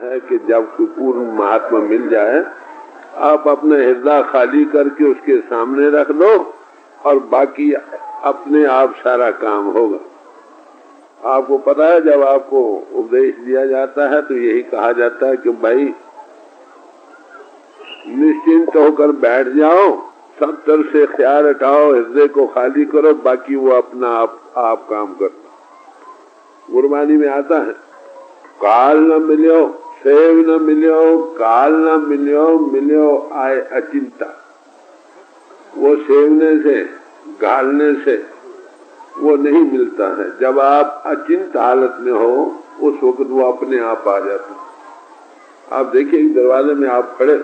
है कि जब कोई पूर्ण महात्मा मिल जाए, आप अपना हृदय खाली करके उसके सामने रख दो और बाकी अपने आप सारा काम होगा। आपको पता है, जब आपको उपदेश दिया जाता है तो यही कहा जाता है कि भाई निश्चिंत होकर बैठ जाओ, सब तरफ से ख्याल हटाओ, हृदय को खाली करो, बाकी वो अपना आप काम करता। गुरबानी में आता है, काल न मिल्यो सेव न मिल्यो, काल न मिल्यो मिल्यो आए अचिंता। वो सेवने से गालने से वो नहीं मिलता है। जब आप अचिंत हालत में हो उस वक्त वो अपने आप आ जाता है। आप देखिए दरवाजे में आप खड़े,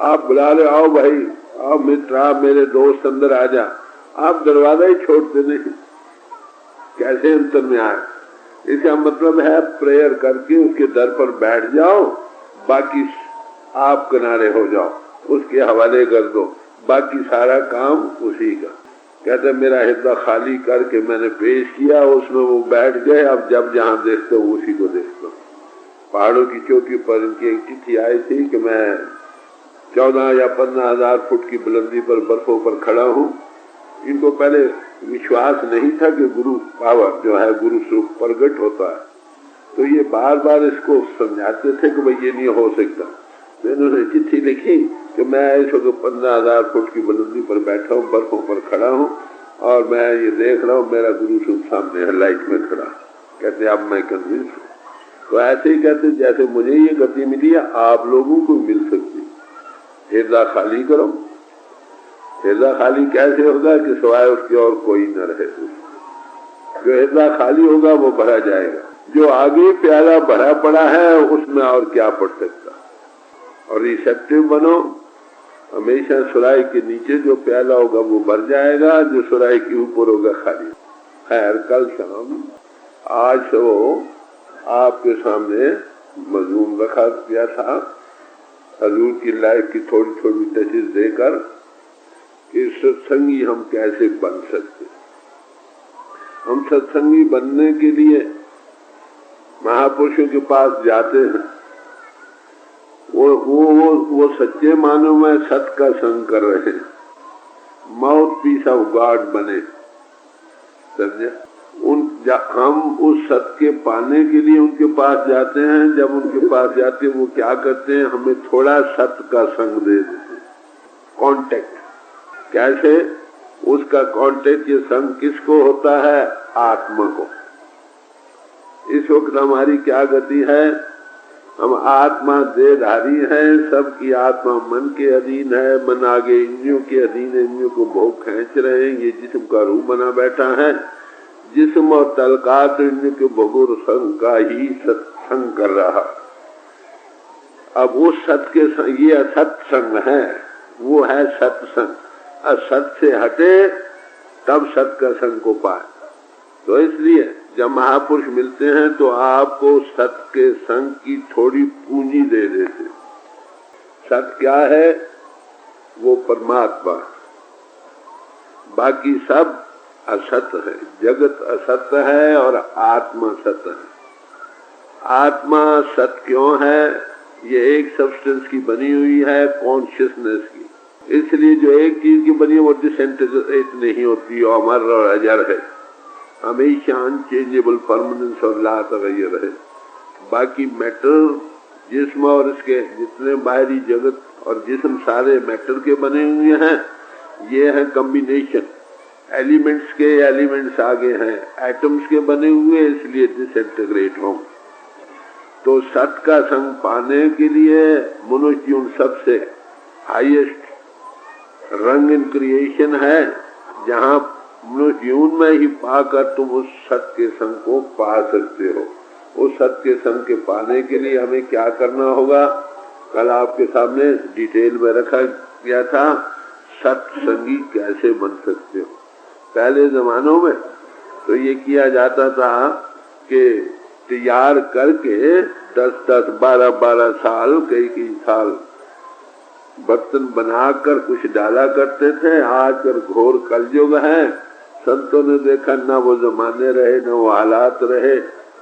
आप बुला रहे, आओ भाई, आओ मित्र, आप मेरे दोस्त अंदर आ जा, आप दरवाजा ही छोड़ते नहीं, कैसे अंतर में आए। इसका मतलब है प्रेयर करके उसके दर पर बैठ जाओ, बाकी आप किनारे हो जाओ, उसके हवाले कर दो, बाकी सारा काम उसी का। कहते मेरा हृदय खाली करके मैंने पेश किया, उसमें वो बैठ गए, अब जब जहाँ देखते हो उसी को देखते हो। पहाड़ों की चोटी पर इनकी एक चिट्ठी आई थी कि मैं 14 या 15,000 फुट की बुलंदी पर बर्फों पर खड़ा हूँ। इनको पहले विश्वास नहीं था कि गुरु पावर जो है गुरु स्वरूप प्रकट होता है, तो ये बार बार इसको समझाते थे कि भाई ये नहीं हो सकता। तो इन्होंने चिट्ठी लिखी कि मैं इस वक्त 15,000 फुट की बुलंदी पर बैठा हूँ, बर्फों पर खड़ा हूँ और मैं ये देख रहा हूँ मेरा गुरु स्वरूप सामने है, लाइट में खड़ा। कहते अब मैं कन्विंस हूँ। तो ऐसे ही कहते जैसे मुझे ये गति मिली है आप लोगों को मिल सकती। हृदय खाली करो। हृदय खाली कैसे होगा कि सिवाय उसके और कोई न रहे। जो हृदय खाली होगा वो भरा जाएगा। जो आगे प्याला भरा पड़ा है उसमें और क्या पड़ सकता। और रिसेप्टिव बनो, हमेशा सुराही के नीचे जो प्याला होगा वो भर जाएगा, जो सुराही के ऊपर होगा खाली। खैर कल शाम आज वो आपके सामने मजमून रखा गया था, हजूर की लाइफ की थोड़ी थोड़ी टचेस देकर कि सत्संगी हम कैसे बन सकते। हम सत्संगी बनने के लिए महापुरुषों के पास जाते हैं, वो सच्चे मानो में सत का संग कर रहे हैं, माउथ पीस ऑफ गॉड बने। समझे? हम उस सत के पाने के लिए उनके पास जाते हैं। जब उनके पास जाते हैं वो क्या करते हैं, हमें थोड़ा सत का संग दे देते हैं, कांटेक्ट। कैसे? उसका कांटेक्ट ये संग किसको होता है? आत्मा को। इस वक्त हमारी क्या गति है? हम आत्मा देहधारी हैं, सबकी आत्मा मन के अधीन है, मन आगे इंद्रियों के अधीन है, इंद्रियों को भोग खींच रहे हैं। ये जिस्म का रूप बना बैठा है, जिस्म और तलकात इंद्रियों के भोगुर संग का ही सत्संग कर रहा। अब वो सत के संग, ये असत संग है, वो है सत्संग। असत से हटे तब सत का संग को पाए। तो इसलिए जब महापुरुष मिलते हैं तो आपको सत के संग की थोड़ी पूंजी दे देते। सत क्या है? वो परमात्मा, बाकी सब असत है। जगत असत है और आत्मा सत है। आत्मा सत क्यों है? ये एक सब्सटेंस की बनी हुई है, कॉन्शियसनेस की। इसलिए जो एक चीज की बनी है वो डिसइंटीग्रेट नहीं होती, अमर और अजर है, हमेशा अनचेंजेबल, परमानेंस और ला तगय्युर है। बाकी मैटर, जिस्म और इसके जितने बाहरी जगत और जिस्म सारे मैटर के बने हुए हैं। ये है कॉम्बिनेशन, एलिमेंट्स के एलिमेंट्स आगे हैं, एटम्स के बने हुए, इसलिए डिसइंटीग्रेट हों। तो सत का संग पाने के लिए मनुष्य उन सबसे हाईएस्ट रंग इन क्रिएशन है, जहाँ मनुष्य में ही पाकर तुम उस सत के संग को पा सकते हो। उस सत के संग के पाने के लिए हमें क्या करना होगा? कल आपके सामने डिटेल में रखा गया था, सत्संगी कैसे बन सकते हो। पहले जमानों में तो ये किया जाता था कि तैयार करके 10-10, 12-12 साल, कई साल बर्तन बनाकर कुछ डाला करते थे। आजकल घोर कलयुग है, संतों ने देखा ना वो जमाने रहे, ना वो हालात रहे,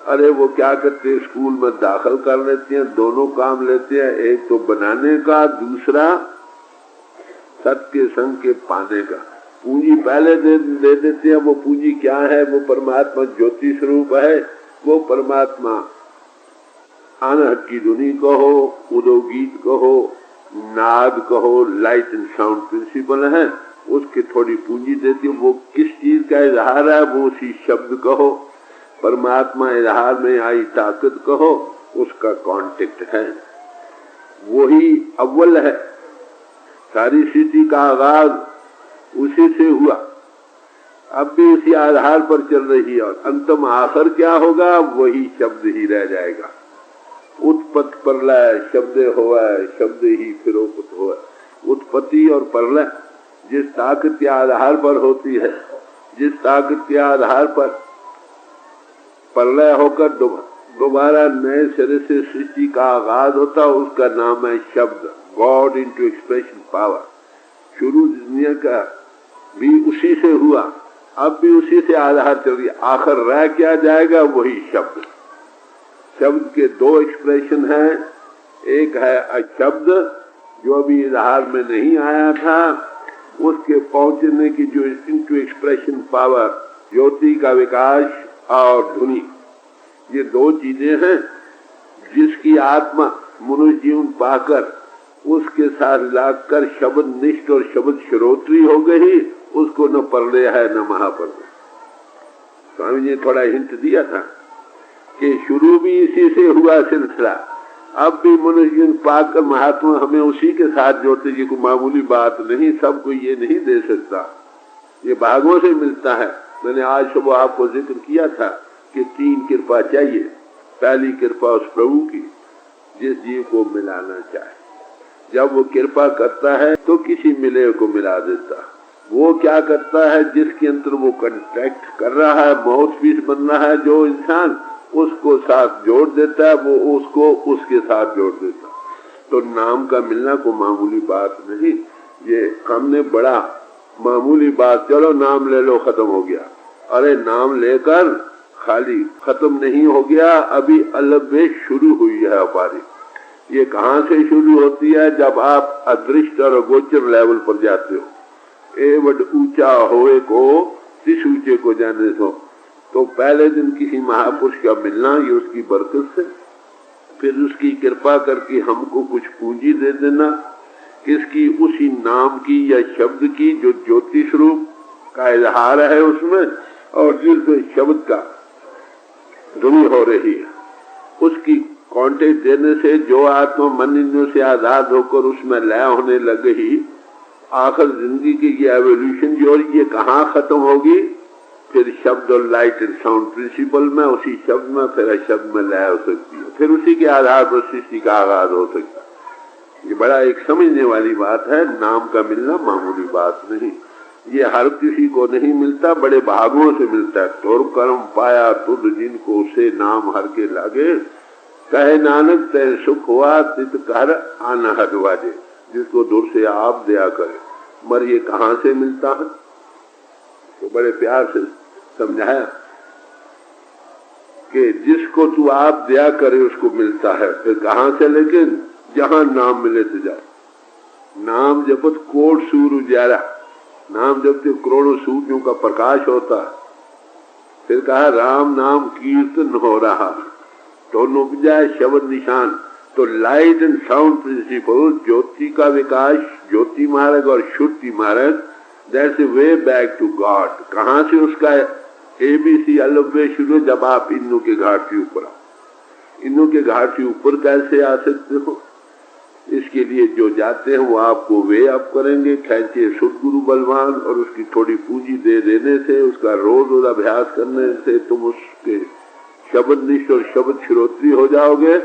अरे वो क्या करते हैं, स्कूल में दाखिल कर लेते हैं, दोनों काम लेते हैं, एक तो बनाने का, दूसरा सत्य संग के पाने का। पूंजी पहले दे देते हैं। वो पूंजी क्या है? वो परमात्मा ज्योति स्वरूप है। वो परमात्मा अनहट की धुनी कहो, उदो गीत कहो, नाद कहो, लाइट एंड साउंड प्रिंसिपल है, उसकी थोड़ी पूंजी देती है। वो किस चीज का इजहार है? वो उसी शब्द कहो। परमात्मा इजहार में आई ताकत कहो, उसका कांटेक्ट है, वही अव्वल है। सारी सृष्टि का आगाज उसी से हुआ, अब भी उसी आधार पर चल रही है, और अंतम आखिर क्या होगा? वही शब्द ही रह जाएगा। उत्पत्ति प्रलय शब्द होवे, शब्द ही फिरोपत होवे। उत्पत्ति और प्रलय जिस ताकत के आधार पर होती है, जिस ताकत के आधार पर प्रलय होकर दोबारा नए सिरे से सृष्टि का आगाज होता, उसका नाम है शब्द, गॉड इनटू एक्सप्रेशन पावर। शुरू दुनिया का भी उसी से हुआ, अब भी उसी से आधार चल रही, आखिर रह क्या जाएगा? वही शब्द। शब्द के दो एक्सप्रेशन हैं, एक है अशब्द जो अभी इजहार में नहीं आया था, उसके पहुंचने की जो इनटू एक्सप्रेशन पावर, ज्योति का विकास और ध्वनि, ये दो चीजें हैं जिसकी आत्मा मनुष्य जीवन पाकर उसके साथ लागकर शब्द निष्ठ और शब्द श्रोत्री हो गई, उसको न प्रलय है न महाप्रलय। स्वामी जी ने थोड़ा हिंट दिया था कि शुरू भी इसी से हुआ सिलसिला, अब भी मनुष्य जीवन पाकर महात्मा हमें उसी के साथ जोड़ते। ये कोई मामूली बात नहीं, सबको ये नहीं दे सकता, ये भागों से मिलता है। मैंने आज सुबह आपको जिक्र किया था कि 3 कृपा चाहिए। पहली कृपा उस प्रभु की जिस जीव को मिलाना चाहे, जब वो कृपा करता है तो किसी मिले को मिला देता। वो क्या करता है? जिसके अंदर वो कंटेक्ट कर रहा है, माउथपीस बन रहा है जो इंसान, उसको साथ जोड़ देता है, वो उसको उसके साथ जोड़ देता। तो नाम का मिलना को मामूली बात नहीं, ये हमने बड़ा मामूली बात, चलो नाम ले लो खत्म हो गया। अरे नाम लेकर खाली खत्म नहीं हो गया, अभी अलग शुरू हुई है हमारी। ये कहाँ से शुरू होती है? जब आप अदृष्ट और अगोचर लेवल पर जाते हो। ए वड ऊंचा होए को तिस ऊंचे को जाने दो। तो पहले दिन किसी महापुरुष का मिलना, ये उसकी बरकत से, फिर उसकी कृपा करके हमको कुछ पूंजी दे देना, किसकी? उसी नाम की या शब्द की जो ज्योति स्वरूप का इजहार है उसमें, और जिस शब्द का ध्वनि हो रही है, उसकी कांटेक्ट देने से जो आत्मा मन इंद्रियों से आजाद होकर उसमें लय होने लग गई, आखिर जिंदगी की ये एवोल्यूशन जो ये कहाँ खत्म होगी? फिर शब्द और लाइट एंड साउंड प्रिंसिपल में, उसी शब्द में फिर शब्द में लय हो सकती है, फिर उसी के आधार पर सृष्टि का आगाज हो सकता है। ये बड़ा एक समझने वाली बात है। नाम का मिलना मामूली बात नहीं, ये हर किसी को नहीं मिलता, बड़े भागों से मिलता है। तोर कर्म पाया तुद जिनको उसे नाम हर के लागे, कहे नानक तय सुख हुआ तित कर आना हदवाजे। जिसको दूर से आप दया करे, मर ये कहाँ से मिलता है? तो बड़े प्यार से समझाया कि जिसको तू आप दया करे उसको मिलता है। फिर कहाँ से? लेकिन जहां नाम मिले तो जाए। नाम जपत कोट सूर उजारा, नाम जपते करोड़ों सूर्यों का प्रकाश होता है। फिर कहा राम नाम कीर्तन हो रहा, दोनों बजाय शब्द निशान। तो लाइट एंड साउंड प्रिंसिपल, ज्योति का विकास, ज्योति मार्ग और श्रुति मार्ग, that's a way back to God. कहाँ से उसका ABC अलग शुरू? जब आप इन्नों के घाट के ऊपर आओ। इन्नों के घाट के ऊपर कैसे आ सकते हो? इसके लिए जो जाते हैं वो आपको वे अप करेंगे, खेचे सदगुरु बलवान, और उसकी थोड़ी पूंजी दे देने से, उसका रोज रोज अभ्यास करने से तुम उसके शब्द निष्ठ और शब्द श्रोत्री हो जाओगे।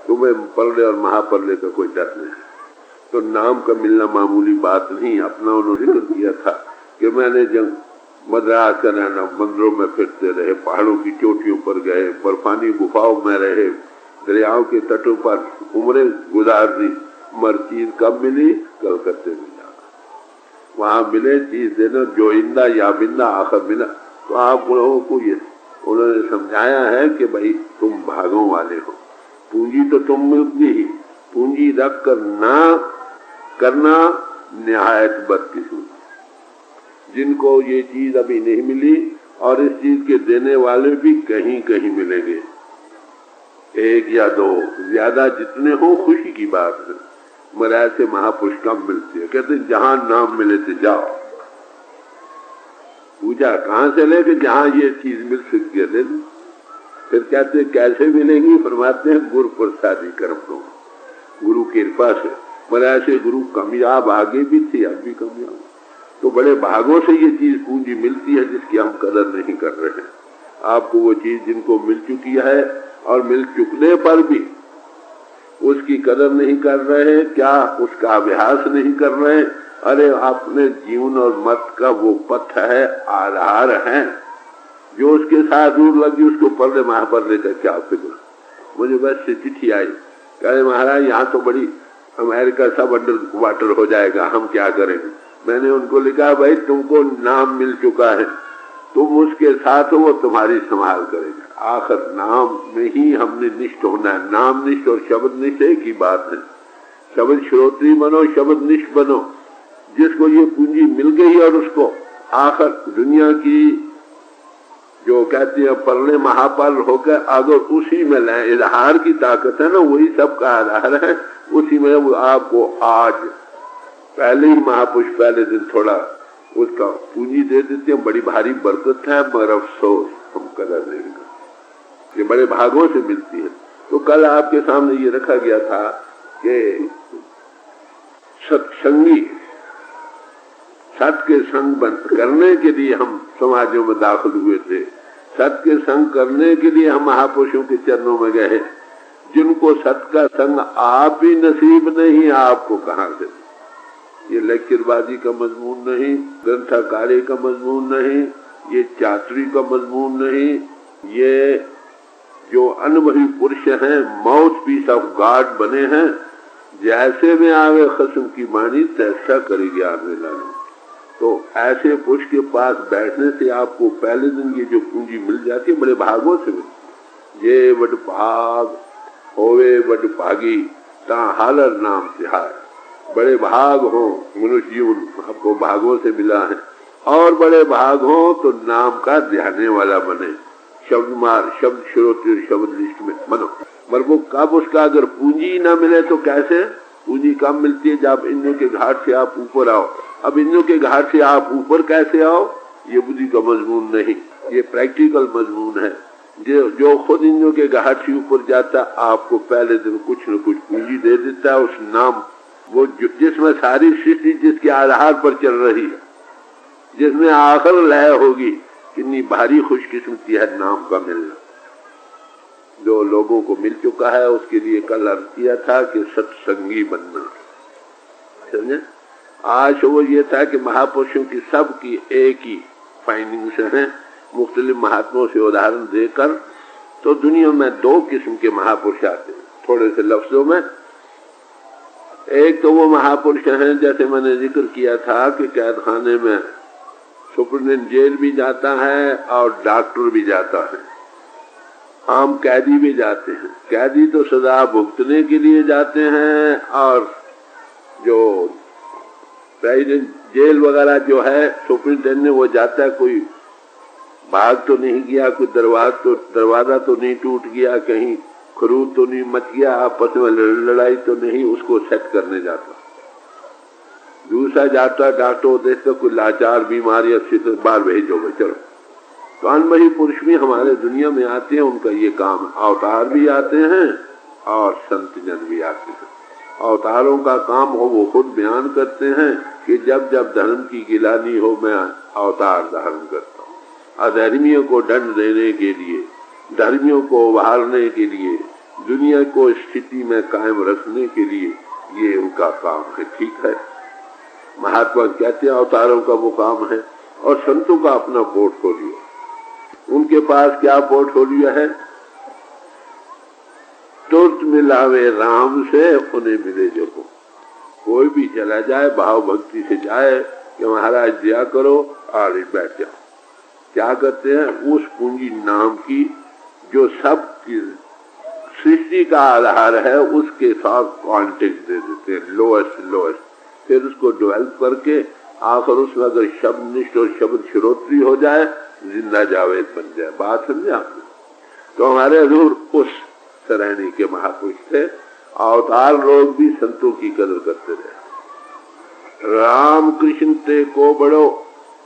तुम्हें प्रलय और महाप्रलय का कोई डर नहीं। तो नाम का मिलना मामूली बात नहीं। अपना उन्होंने जिक्र किया था कि मैंने जब मद्रास का रहना, मंदिरों में फिरते रहे, पहाड़ों की चोटियों पर गए, बर्फानी गुफाओं में रहे, दरियाओं के तटों पर उम्रें गुजार दी, मर चीज कब मिली? कलकत्ते में जाकर वहां मिले चीज देना, जो इंदा या बिंदा आखिर मिला। तो आप लोगों को ये उन्होंने समझाया है कि भाई तुम भागों वाले हो, पूंजी तो तुम मिलती ही, पूंजी रख कर ना करना निहायत बदकिस्मत। जिनको ये चीज अभी नहीं मिली और इस चीज के देने वाले भी कहीं कहीं मिलेंगे, एक या दो, ज्यादा जितने हो खुशी की बात है, मगर ऐसे महापुरुष कम मिलती है। कहते जहां नाम मिले थे जाओ, पूजा कहां से ले कि जहां ये चीज मिल सकती है ले लो। फिर कहते कैसे मिलेगी, फरमाते हैं गुरु प्रसादी कर्म को, गुरु की कृपा से। मगर ऐसे गुरु कामयाब आगे भी थे, अब भी कामयाब। तो बड़े भागों से ये चीज पूंजी मिलती है जिसकी हम कदर नहीं कर रहे हैं। आपको वो चीज जिनको मिल चुकी है और मिल चुकने पर भी उसकी कदर नहीं कर रहे, क्या उसका अभ्यास नहीं कर रहे। अरे अपने जीवन और मत का वो पथ है, आधार है, जो उसके साथ दूर लगी उसको पढ़ने महापढ़ने का क्या फिक्र। मुझे बस से चिट्ठी आई, कहे महाराज यहाँ तो बड़ी अमेरिका सब अंडर वाटर हो जाएगा, हम क्या करेंगे। मैंने उनको लिखा भाई तुमको नाम मिल चुका है, तुम उसके साथ हो, वो तुम्हारी संभाल करेगा। आखिर नाम में ही हमने निष्ठ होना है। नाम निष्ठ और शब्द निष्ठ एक ही बात है। शब्द श्रोत्री बनो, शब्द निष्ठ बनो। जिसको ये पूंजी मिल गई और उसको आखिर दुनिया की जो कहती है परले महापाल होकर अगर उसी में लाए, इजहार की ताकत है ना, वही सबका आधार है। उसी में वो आपको आज पहले ही महापुरुष पहले दिन थोड़ा उसका पूंजी दे देते हैं, बड़ी भारी बरकत है, मगर अफसोस हम कदर नहीं करते। ये बड़े भागों से मिलती है। तो कल आपके सामने ये रखा गया था कि सत्संगी, सत के संग करने के लिए हम समाजों में दाखिल हुए थे, सत के संग करने के लिए हम महापुरुषों के चरणों में गए। जिनको सत का संग आप ही नसीब नहीं, आपको कहां से। ये लेक्चरबाजी का मजमून नहीं, ग्रंथकारी का मजमून नहीं, ये चातुरी का मजमून नहीं, ये जो अनुभवी पुरुष हैं, माउथ पीस ऑफ गॉड बने हैं। जैसे में आवे खस्म की मानी तैसा करेगी आने लाने। तो ऐसे पुरुष के पास बैठने से आपको पहले दिन ये जो पूंजी मिल जाती है, बड़े भागों से मिलती। ये वड भाग होवे वड भागी ता हालर नाम तिहार। बड़े भाग हो मनुष्य जीवन आपको भागों से मिला है, और बड़े भाग हो तो नाम का ध्याने वाला बने। शब्द मार, शब्द श्रोत्र, शब्द लिस्ट में बनो। पर वो कब उसका अगर पूंजी ना मिले तो कैसे। पूंजी कब मिलती है, जब इंद्र के घाट से आप ऊपर आओ। अब इंद्र के घाट से आप ऊपर कैसे आओ, ये बुद्धि का मजमून नहीं, ये प्रैक्टिकल मजमून है। जो खुद इंद्र के घाट से ऊपर जाता, आपको पहले दिन कुछ न कुछ पूंजी दे देता है। उस नाम वो जिसमें सारी सृष्टि जिसके आधार पर चल रही है, जिसमें आखिर लय होगी, कितनी भारी खुशकिस्मती है नाम का मिलना। जो लोगों को मिल चुका है उसके लिए कल अर्ज किया था कि सत्संगी बनना, समझे। आज वो ये था कि महापुरुषों की सबकी एक ही फाइंडिंग्स हैं, मुख्तलिफ महात्माओं से उदाहरण देकर। तो दुनिया में दो किस्म के महापुरुष आते हैं, थोड़े से लफ्जों में। एक तो वो महापुरुष हैं, जैसे मैंने जिक्र किया था कि कैद खाने में सुपरिटेंडेंट जेल भी जाता है और डॉक्टर भी जाता है, आम कैदी भी जाते हैं। कैदी तो सजा भुगतने के लिए जाते हैं, और जो प्रेसिडेंट जेल वगैरह जो है सुपरिटेंडेंट ने, वो जाता है कोई भाग तो नहीं गया, कोई दरवाजा तो नहीं टूट गया, कहीं खरूद तो नहीं मच गया, आपस में लड़ाई तो नहीं, उसको सेट करने जाता। दूसरा जाता डॉक्टर देखता कोई लाचार बीमारी, अच्छी से बाहर भेजो चलो। तो अनबही पुरुष भी हमारे दुनिया में आते हैं, उनका ये काम है। अवतार भी आते हैं और संत जन भी आते हैं। अवतारों का काम हो वो खुद बयान करते हैं कि जब जब धर्म की गिलानी हो मैं अवतार धारण करता हूँ। अधर्मियों को दंड देने के लिए, धर्मियों को उभारने के लिए, दुनिया को स्थिति में कायम रखने के लिए, ये उनका काम है। ठीक है, महात्मा कहते हैं अवतारों का वो काम है। और संतों का अपना पोर्टफोलियो, उनके पास क्या पोर्टफोलियो है। तुरंत मिलावे राम से उन्हें मिले जो को। कोई भी चला जाए भाव भक्ति से जाए कि महाराज दिया करो और बैठ जाओ, क्या करते हैं, उस पूंजी नाम की जो सब सृष्टि का आधार है उसके साथ कांटेक्ट दे देते हैं, लोएस्ट। फिर उसको डेवलप करके आखिर उसमें अगर शब्दनिष्ठ और शब्द श्रोत्री हो जाए, जिंदा जावेद बन जाए। बात समझे आपने? तो हमारे हजूर उस श्रेणी के महापुरुष थे। अवतार लोग भी संतों की कदर करते रहे। राम कृष्ण ते को बड़ो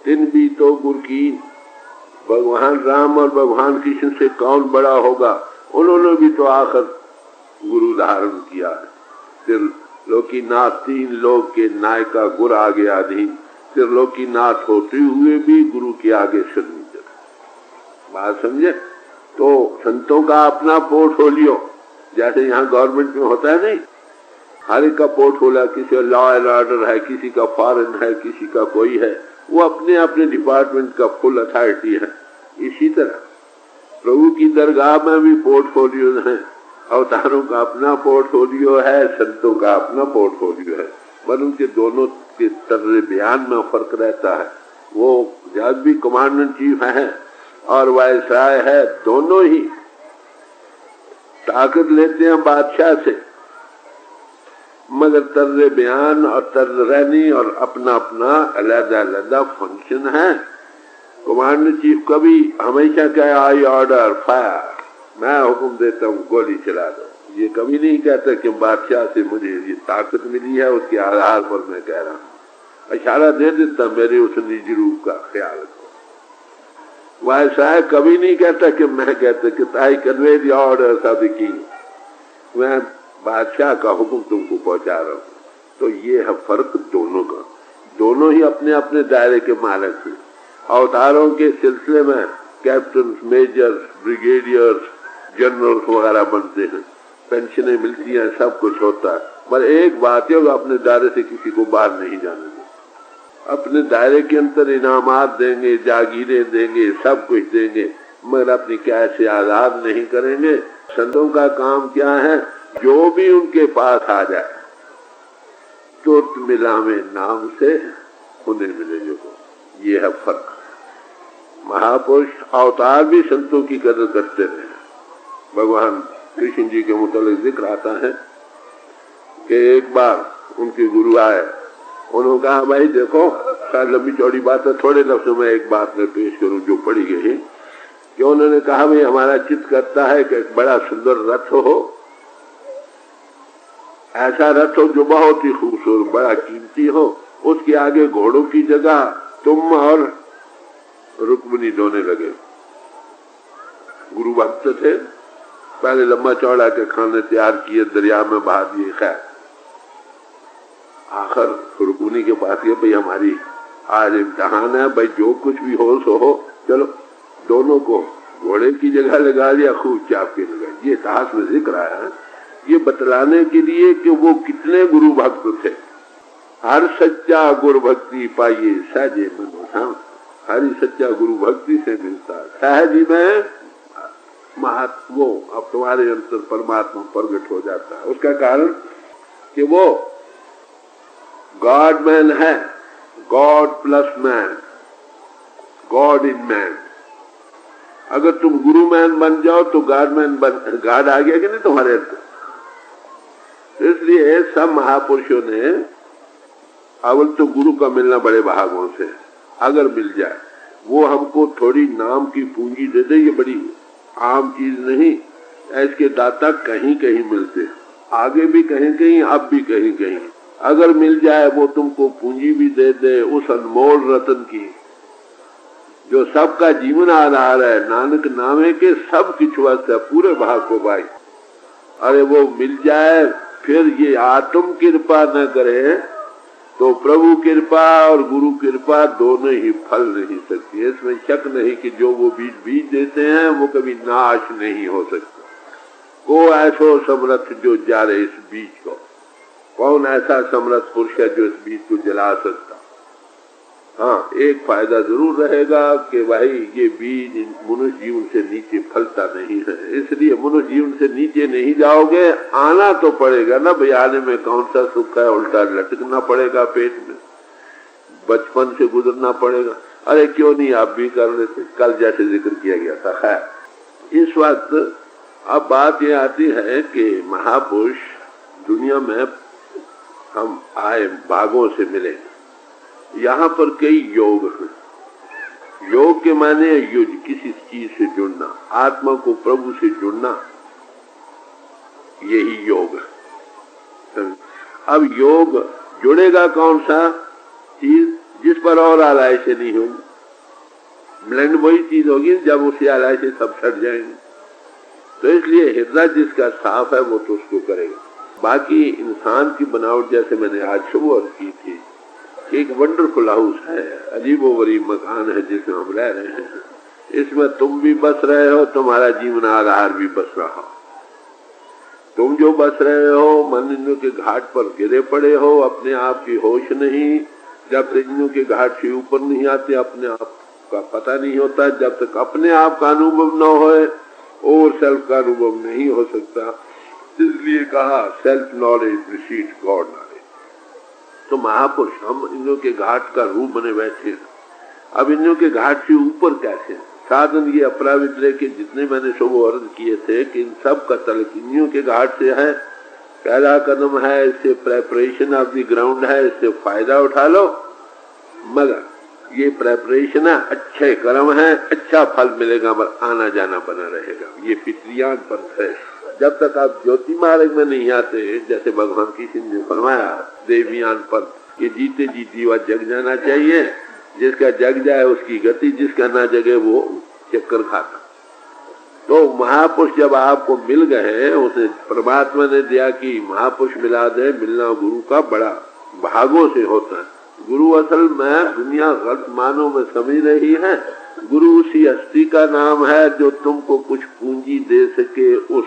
तिन भी तो गुर की। भगवान राम और भगवान कृष्ण से कौन बड़ा होगा? उन्होंने भी तो आखिर गुरु धारण किया है। फिर लोकीनाथ, तीन लोक के नायका गुर आगे अधीन, फिर लोकीनाथ होते हुए भी गुरु के आगे सिर नीचे। बात समझे? तो संतों का अपना पोर्टफोलियो, जैसे यहाँ गवर्नमेंट में होता है नहीं, हर एक का पोर्टफोलियो, किसी का लॉ एंड ऑर्डर है, किसी का फॉरेन है, किसी का कोई है, वो अपने अपने डिपार्टमेंट का फुल अथॉरिटी है। इसी तरह प्रभु की दरगाह में भी पोर्टफोलियो है। अवतारों का अपना पोर्टफोलियो है, संतों का अपना पोर्टफोलियो है, पर उनके दोनों के तर्ज बयान में फर्क रहता है। वो जब भी कमांडेंट चीफ है और वायसराय है, दोनों ही ताकत लेते हैं बादशाह से, मगर तर्ज बयान और तर्ज रहनी और अपना अपना अलग-अलग फंक्शन है। कमांडर चीफ कभी हमेशा कहे आई ऑर्डर फायर, मैं हुक्म देता हूँ गोली चला दो, ये कभी नहीं कहता कि बादशाह से मुझे ये ताकत मिली है, उसके आधार पर मैं कह रहा हूँ। इशारा दे देता मेरे उस निजी रूप का ख्याल रखो। वायसराय कभी नहीं कहता कि मैं कहता कि I convey the orders of the king, मैं बादशाह का हुक्म तुमको पहुंचा रहा हूँ। तो ये है फर्क दोनों का। दोनों ही अपने अपने दायरे के मालिक हैं। अवतारों के सिलसिले में कैप्टन, मेजर्स, ब्रिगेडियर्स, जनरल्स वगैरह बनते हैं, पेंशनें मिलती हैं, सब कुछ होता है, पर एक बात है, अपने दायरे से किसी को बाहर नहीं जाने देंगे। अपने दायरे के अंदर इनामात देंगे, जागीरें देंगे, सब कुछ देंगे, मगर अपनी कैसे आजाद नहीं करेंगे। संतों का काम क्या है? जो भी उनके पास आ जाए तुरंत मिलावे नाम से उन्हें मिले जो को। ये है फर्क। महापुरुष अवतार भी संतों की कदर करते रहे। भगवान कृष्ण जी के मुताबिक जिक्र आता है कि एक बार उनके गुरु आए, उन्होंने कहा भाई देखो, शायद लंबी चौड़ी बात है, थोड़े लफ्जों में एक बात मैं पेश करूं जो पड़ी गई है कि उन्होंने कहा भाई हमारा चित्त करता है कि एक बड़ा सुंदर रथ हो, ऐसा रथ हो जो बहुत ही खूबसूरत, बड़ा कीमती हो, उसके आगे घोड़ों की जगह तुम और रुक्मिणी दोने लगे। गुरु भक्त थे, पहले लंबा चौड़ा के खाने तैयार किए, दरिया में बहा दिए। खैर आखिर रुक्मिणी के पास ये भाई हमारी आज इम्तिहान है, भाई जो कुछ भी हो सो हो, चलो दोनों को घोड़े की जगह लगा लिया, खूब चापके लगाई। ये इतिहास में जिक्र आया है, ये बतलाने के लिए कि वो कितने गुरु भक्त थे। हर सच्चा गुरु भक्ति पाइए सहजे मनोधाम, हर सच्चा गुरु भक्ति से मिलता है। सहज ही में महात्मा अब तुम्हारे अंतर परमात्मा प्रकट हो जाता है। उसका कारण कि वो गॉड मैन है, God plus man, God in man. अगर तुम गुरु मैन बन जाओ तो गॉड मैन बन, गॉड आ गया कि नहीं तुम्हारे अंदर। इसलिए सब महापुरुषों ने अवल तो गुरु का मिलना बड़े भागों से, अगर मिल जाए वो हमको थोड़ी नाम की पूंजी दे दे, ये बड़ी आम चीज नहीं। इसके दाता कहीं कहीं मिलते, आगे भी कहीं कहीं, अब भी कहीं कहीं। अगर मिल जाए वो तुमको पूंजी भी दे दे उस अनमोल रतन की जो सबका जीवन आधार है, नानक नामे के सब किछुअत है, पूरे भाग को भाई। अरे वो मिल जाए, फिर ये आत्म कृपा न करे तो प्रभु कृपा और गुरु कृपा दोनों ही फल नहीं सकती। इसमें शक नहीं कि जो वो बीज देते हैं वो कभी नाश नहीं हो सकता। को ऐसो समर्थ जो जारे इस बीज को, कौन ऐसा समर्थ पुरुष है जो इस बीज को जला सकता। हाँ, एक फायदा जरूर रहेगा कि भाई ये बीज मनुष्य जीवन से नीचे फलता नहीं है, इसलिए मनुष्य जीवन से नीचे नहीं जाओगे, आना तो पड़ेगा ना भाई। आने में कौन सा सुख है, उल्टा लटकना पड़ेगा पेट में, बचपन से गुजरना पड़ेगा। अरे क्यों नहीं आप भी कर लेते, कल जैसे जिक्र किया गया था। खैर इस वक्त अब बात ये आती है कि महापुरुष दुनिया में हम आए भागों से मिले, यहाँ पर कई योग हैं। योग के माने युद्ध, किसी चीज से जुड़ना, आत्मा को प्रभु से जुड़ना, यही योग है। अब योग जुड़ेगा कौन सा चीज जिस पर और आलय से नहीं होगी। ब्लेंड वही चीज होगी जब उसी आलय से सब सट जाएंगे। तो इसलिए हृदय जिसका साफ है वो तो उसको करेगा। बाकी इंसान की बनावट, जैसे मैंने आज सुबह अर्ज की थी, एक वंडरफुल हाउस है, अजीबोगरीब मकान है जिसमें हम रह रहे हैं। इसमें तुम भी बस रहे हो, तुम्हारा जीवन आधार भी बस रहा हो। तुम जो बस रहे हो मन इंद्रियों के घाट पर गिरे पड़े हो, अपने आप की होश नहीं। जब तक इंद्रियों के घाट से ऊपर नहीं आते अपने आप का पता नहीं होता। जब तक अपने आप का अनुभव न होए और सेल्फ का अनुभव नहीं हो सकता। इसलिए कहा self knowledge precedes God knowledge. तो महापुरुष हम इंद्रियों के घाट का रूप बने बैठे हैं। अब इंद्रियों के घाट से ऊपर कैसे? साधन ये अपराविद्रय के जितने मैंने सुबह अर्ज किए थे कि इन सब का तलक इंद्रियों के घाट से है। पहला कदम है, इससे प्रेपरेशन ऑफ द ग्राउंड है, इससे फायदा उठा लो। मगर ये प्रेपरेशन है, अच्छे कर्म है, अच्छा फल मिलेगा, पर आना जाना बना रहेगा। ये पितृयान पंथ है। जब तक आप ज्योति मार्ग में नहीं आते, जैसे भगवान किसी ने फरमाया देवियान पंथ, ये जीते जी दीवा जग जाना चाहिए। जिसका जग जाए उसकी गति, जिसका ना जगे वो चक्कर खाता। तो महापुरुष जब आपको मिल गए, उसे परमात्मा ने दिया कि महापुरुष मिला दे। मिलना गुरु का बड़ा भागों से होता है। गुरु असल में दुनिया गलत मानों में समझ रही है। गुरु उसी हस्ती का नाम है जो तुमको कुछ पूंजी दे सके उस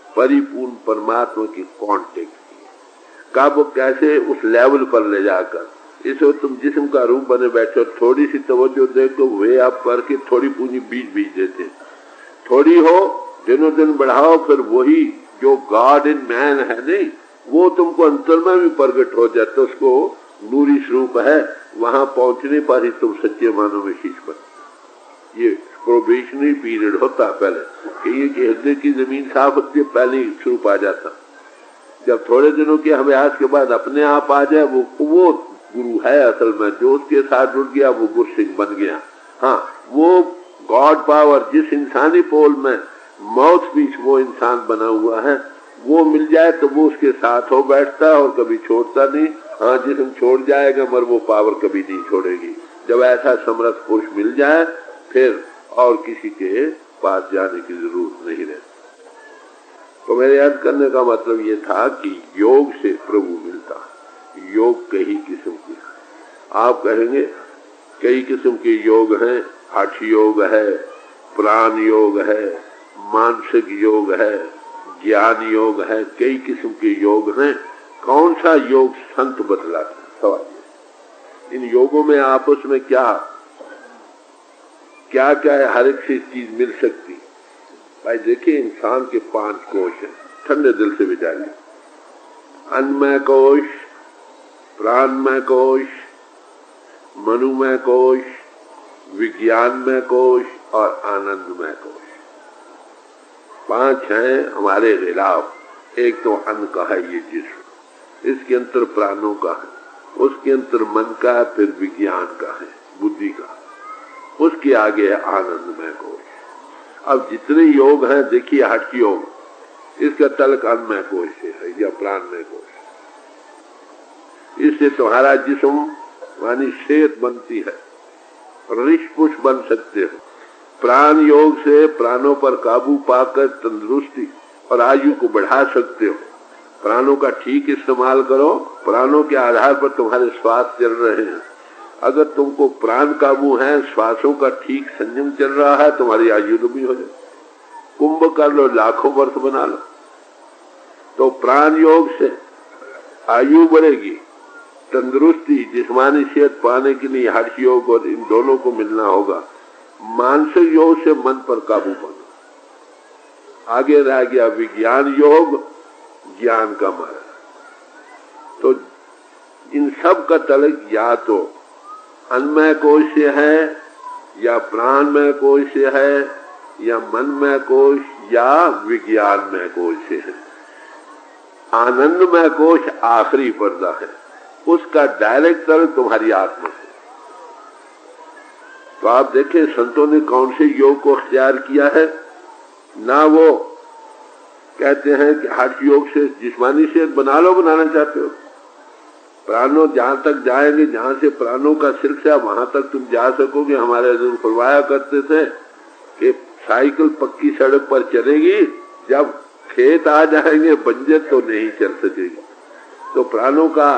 परिपूर्ण परमात्मा की कांटेक्ट का, वो कैसे उस लेवल पर ले जाकर। इसको तुम जिस्म का रूप बने बैठो, थोड़ी सी तवज्जो देखो, वे आप करके थोड़ी पूंजी बीज देते। थोड़ी हो दिनों दिन बढ़ाओ, फिर वही जो गॉड इन मैन है नहीं, वो तुमको अंतर में भी प्रकट हो जाता। उसको नूरी स्वरूप है, वहां पहुंचने पर ही तुम सच्चे मानव में शीश बनते। ये प्रोबेशनरी पीरियड होता है पहले कि ये हृदय की जमीन साफ होती है, पहले ही स्वरूप आ जाता। जब थोड़े दिनों के अभ्यास के बाद अपने आप आ जाए, वो गुरु है असल में। जो उसके साथ जुड़ गया वो गुरसिंह बन गया। हाँ, वो गॉड पावर जिस इंसानी पोल में माउथ पीस वो इंसान बना हुआ है, वो मिल जाए तो वो उसके साथ हो बैठता और कभी छोड़ता नहीं। हाँ, जिसम छोड़ जाएगा मगर वो पावर कभी नहीं छोड़ेगी। जब ऐसा समर्थ पुरुष मिल जाए फिर और किसी के पास जाने की जरूरत नहीं रहती। तो मेरे याद करने का मतलब ये था कि योग से प्रभु मिलता है। योग कई किस्म के, आप कहेंगे कई किस्म के योग हैं। हठ योग है, प्राण योग है, मानसिक योग है, ज्ञान योग है, कई किस्म के योग हैं। कौन सा योग संत बतलाते हैं? सवाल। इन योगों में आपस में क्या क्या क्या है, हर एक चीज मिल सकती। भाई देखिए, इंसान के 5 कोश हैं, ठंडे दिल से विचारिए। अन्नमय कोश, प्राणमय कोश, मनुमय कोश, विज्ञानमय कोश और आनंदमय कोश। 5 हैं हमारे खिलाफ। एक तो अन्न का है ये जिस्म, इसके अंतर प्राणों का है, उसके अंतर मन का है, फिर विज्ञान का है, बुद्धि का, उसके आगे है आनंदमय कोश। अब जितने योग हैं देखिए, हठ योग, इसका तलक अन्नमय कोश से है या प्राणमय कोश। इससे तुम्हारा जिस्म मानी सेहत बनती है, ऋष पुष्प बन सकते हो। प्राण योग से प्राणों पर काबू पाकर तंदुरुस्ती और आयु को बढ़ा सकते हो। प्राणों का ठीक इस्तेमाल करो, प्राणों के आधार पर तुम्हारे श्वास चल रहे हैं। अगर तुमको प्राण काबू है, श्वासों का ठीक संयम चल रहा है, तुम्हारी आयु लंबी हो जाए। कुंभ कर लो, लाखों वर्ष बना लो। तो प्राण योग से आयु बढ़ेगी, तंदुरुस्ती जिस्मानी सेहत पाने के लिए हठ योग और इन दोनों को मिलना होगा। मानसिक योग से मन पर काबू पाना। आगे रह गया विज्ञान योग, ज्ञान का मार्ग। तो इन सब का तलक या तो अन्नमय कोश से है या प्राणमय कोश से है या मनमय कोश या विज्ञानमय कोश से है। आनंदमय कोश आखिरी पर्दा है, उसका डायरेक्ट तल तुम्हारी आत्मा से। तो आप देखें संतों ने कौन से योग को अख्तियार किया है। ना वो कहते हैं कि हठ योग से जिस्मानी सेहत बना लो, बनाना चाहते हो, प्राणों जहां तक जाएंगे, जहां से प्राणों का सिलसिला वहां तक तुम जा सकोगे। हमारे हजूर फरमाया करते थे कि साइकिल पक्की सड़क पर चलेगी, जब खेत आ जाएंगे बंजर तो नहीं चल सकेगी। तो प्राणों का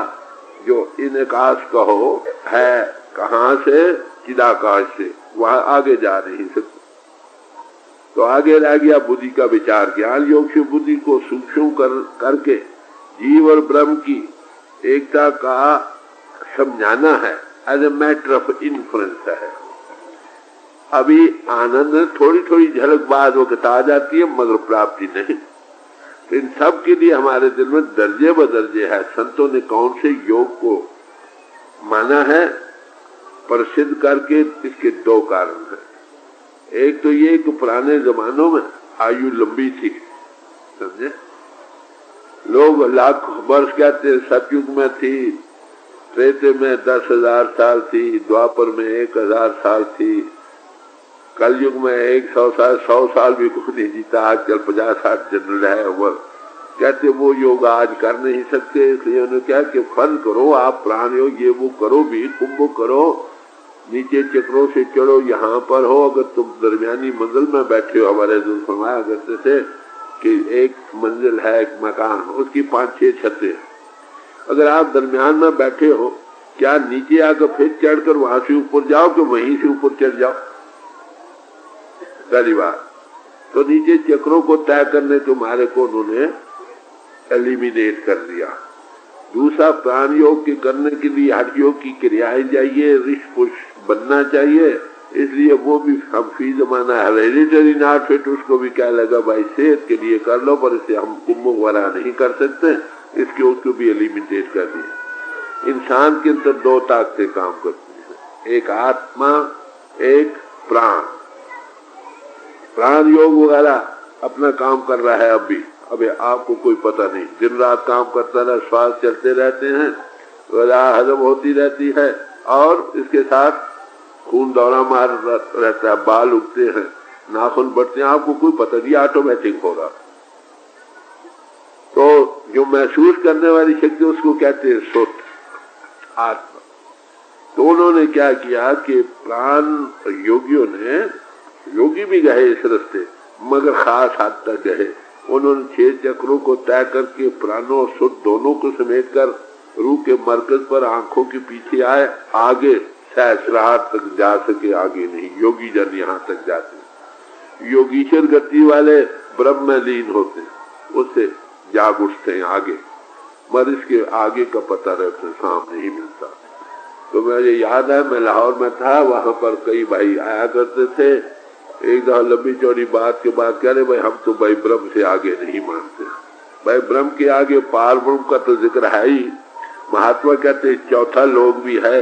जो इनकास कहो है कहां से, चिदाकाश से, वहां आगे जा नहीं सकते। तो आगे रह गया बुद्धि का विचार। ज्ञान योग से बुद्धि को सूक्ष्म करके जीव और ब्रह्म की एकता का समझाना है, as a matter of influence है। अभी आनंद थोड़ी थोड़ी झलक बाद वक्त आ जाती है, मगर प्राप्ति नहीं। तो इन सब के लिए हमारे दिल में दर्जे बदर्जे है। संतों ने कौन से योग को माना है प्रसिद्ध करके, इसके दो कारण हैं। एक तो ये कि पुराने जमानों में आयु लंबी थी, समझे, लोग लाख वर्ष कहते, सतयुग में थी, त्रेते में 10,000 साल थी, द्वापर में 1,000 साल थी, कलयुग में 100 साल, 100 साल भी कुछ नहीं जीता। आजकल 50-60 जनरल है। वो कहते वो योग आज कर नहीं सकते, इसलिए उन्होंने क्या कि फर्ज करो, आप प्राण योग ये वो करो, भी कुंभ करो, नीचे चक्रों से चढ़ो, यहाँ पर हो। अगर तुम दरमियानी मंजिल में बैठे हो, हमारे हजूर फरमाया करते थे कि एक मंजिल है, एक मकान, उसकी 5-6 छतें। अगर आप दरमियान में बैठे हो, क्या नीचे आकर फिर चढ़कर वहां से ऊपर जाओ कि वहीं से ऊपर चढ़ जाओ? पहली बात तो नीचे चक्रों को तय करने तुम्हारे को उन्होंने एलिमिनेट कर दिया। दूसरा, प्राण योग के करने के लिए हठ योग की क्रियाएं चाहिए, ऋषि पुरुष बनना चाहिए। इसलिए वो भी हम फी जमाना हेरिडिटरी नॉट फिट, उसको भी क्या लगा भाई सेहत के लिए कर लो, पर इसे हम कुंभ वरा नहीं कर सकते, इसके उसको भी एलिमिनेट कर दिया। इंसान के अंदर दो ताकतें काम करती हैं, एक आत्मा, एक प्राण। प्राण योग वगैरह अपना काम कर रहा है अभी आपको कोई पता नहीं, दिन रात काम करता रहा, श्वास चलते रहते हैं, गला हजम होती रहती है, और इसके साथ खून दौरा मार रहता है, बाल उगते हैं, नाखून बढ़ते हैं, आपको कोई पता नहीं, ऑटोमेटिक होगा। तो जो महसूस करने वाली शक्ति उसको कहते हैं सुत, आत्मा। तो उन्होंने क्या किया कि प्राण योगियों ने, योगी भी गए इस रास्ते, मगर खास हद तक गए। उन्होंने 6 चक्रों को तय करके प्राणों और सुत दोनों को समेट कर रूह के मरकज पर आंखों के पीछे आए, आगे सहस्रार तक जा सके, आगे नहीं। योगी जन यहाँ तक जाते, योगीश्वर गति वाले ब्रह्म में लीन होते, उससे जाग उठते हैं आगे, मगर इसके आगे का पता रहता सामने नहीं मिलता। तो मुझे याद है, मैं लाहौर में था, वहां पर कई भाई आया करते थे। एक दफा लंबी चौड़ी बात के बाद कह रहे भाई हम तो भाई ब्रह्म से आगे नहीं मानते। भाई ब्रह्म के आगे पार ब्रह्म का तो जिक्र है ही, महात्मा कहते चौथा लोग भी है,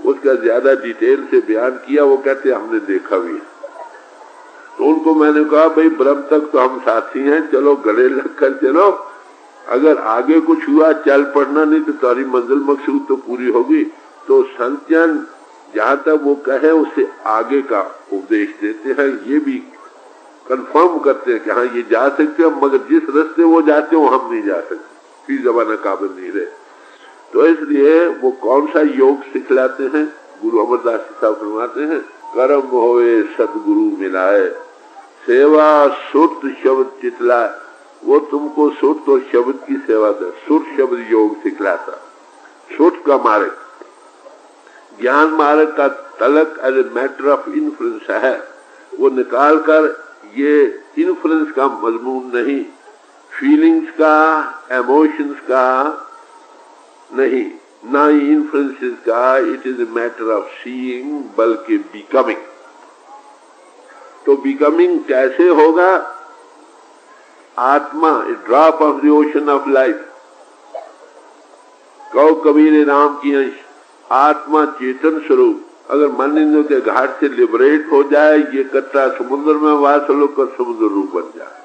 उसका ज्यादा डिटेल से बयान किया, वो कहते हमने देखा भी। तो उनको मैंने कहा भाई ब्रह्म तक तो हम साथी हैं, चलो गले लगकर चलो, अगर आगे कुछ हुआ चल पड़ना, नहीं तो तुम्हारी मंजिल मकसूद तो पूरी होगी। तो संतजन जहां तक वो कहे उससे आगे का उपदेश देते हैं, ये भी कंफर्म करते हैं कि हाँ ये जा सकते हैं, मगर जिस रास्ते वो जाते हैं वो हम नहीं जा सकते, फिर जमाना काबिल नहीं रहे। तो इसलिए वो कौन सा योग सिखलाते हैं, गुरु अमरदास साहब फरमाते हैं, कर्म होए सदगुरु मिलाए, सेवा सुरत शब्द चितलाए। वो तुमको सुरत और शब्द की सेवा दे, सुरत शब्द योग सिखलाता। सुरत का मार्ग, ज्ञान मार्ग का तलक as a matter of influence है, वो निकाल कर ये इन्फ्लुएंस का मजमून नहीं, फीलिंग्स का, इमोशंस का नहीं, ना ही इन्फ्लुएंसेस का, it is a matter of seeing, बल्कि बिकमिंग। तो बिकमिंग कैसे होगा? आत्मा a drop of the ocean of life, कहो कबीर राम की अंश, आत्मा चेतन स्वरूप, अगर मन इंद्रियों के घाट से लिबरेट हो जाए, ये कतरा समुद्र में वासल होकर समुद्र रूप बन जाए।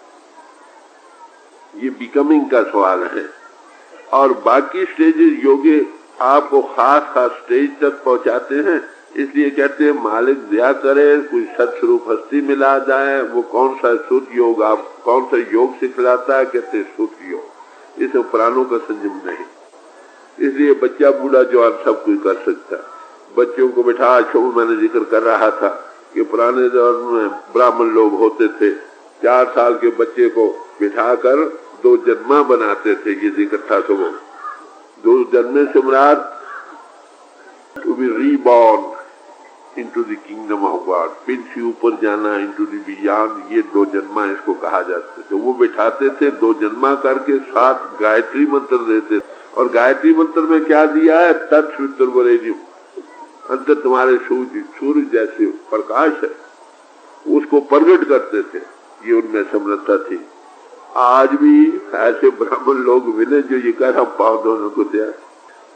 ये बिकमिंग का सवाल है। और बाकी स्टेजेस योगी आपको खास खास स्टेज तक पहुंचाते हैं। इसलिए कहते हैं मालिक दया करे, कोई सत्स्वरूप हस्ती मिला जाए। वो कौन सा सुध योग, आप कौन सा योग सिखलाता है? कहते हैं सुध योग। इसमें प्राणों का संयम नहीं। इसलिए बच्चा बूढ़ा जवान सब कुछ कर सकता है। बच्चों को बिठा, शोभ मैंने जिक्र कर रहा था कि पुराने दौर में ब्राह्मण लोग होते थे, 4 साल के बच्चे को बिठाकर 2 जन्मा बनाते थे। ये जिक्र था सुबह। 2 जन्मे से मुराद to be reborn into the kingdom of God, पिन से ऊपर जाना, इनटू द बियॉन्ड। ये 2 जन्मा इसको कहा जाता था। वो बिठाते थे, 2 जन्मा करके 7 गायत्री मंत्र देते। और गायत्री मंत्र में क्या दिया है? तत्सवितुर्वरेण्यम, अंतर तुम्हारे सूर्य जैसे प्रकाश है, उसको प्रकट करते थे। ये उनमें समृद्धता थी। आज भी ऐसे ब्राह्मण लोग मिले जो ये कर हम पाँव दोनों को तैयार।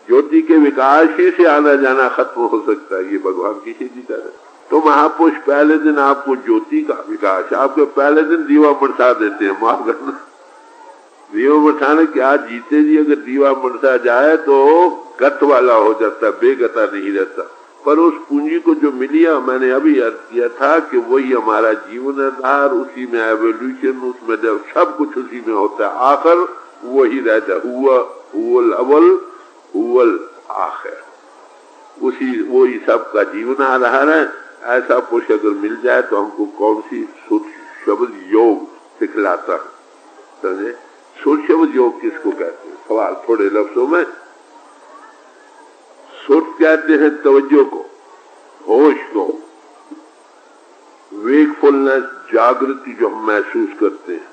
ज्योति के विकास ही से आना जाना खत्म हो सकता है, ये भगवान की सीधी तरह। तो महापुरुष पहले दिन आपको ज्योति का विकास, आपके पहले दिन दीवा बरसा देते हैं। माफ करना, दीवा बरसाने क्या जीते जी, अगर दीवा बरसा जाए तो गत वाला हो जाता है, बेगता नहीं रहता। पर उस पूंजी को जो मिली है, मैंने अभी अर्थ किया था कि वही हमारा जीवन आधार, उसी में एवोल्यूशन, उसमें जब सब कुछ उसी में होता है, आखिर वही रहता है। हुवल अव्वल हुवल आखिर, उसी वही सबका जीवन आधार है। ऐसा पुरुष अगर मिल जाए तो हमको कौन सी सुर शब्द योग सिखलाता है? समझे? सुर शब्द योग किसको कहते हैं? सवाल थोड़े लफ्जों में। सुर कहते हैं तवज्जो को, होश को, वेकफुलनेस, जागृति जो हम महसूस करते हैं।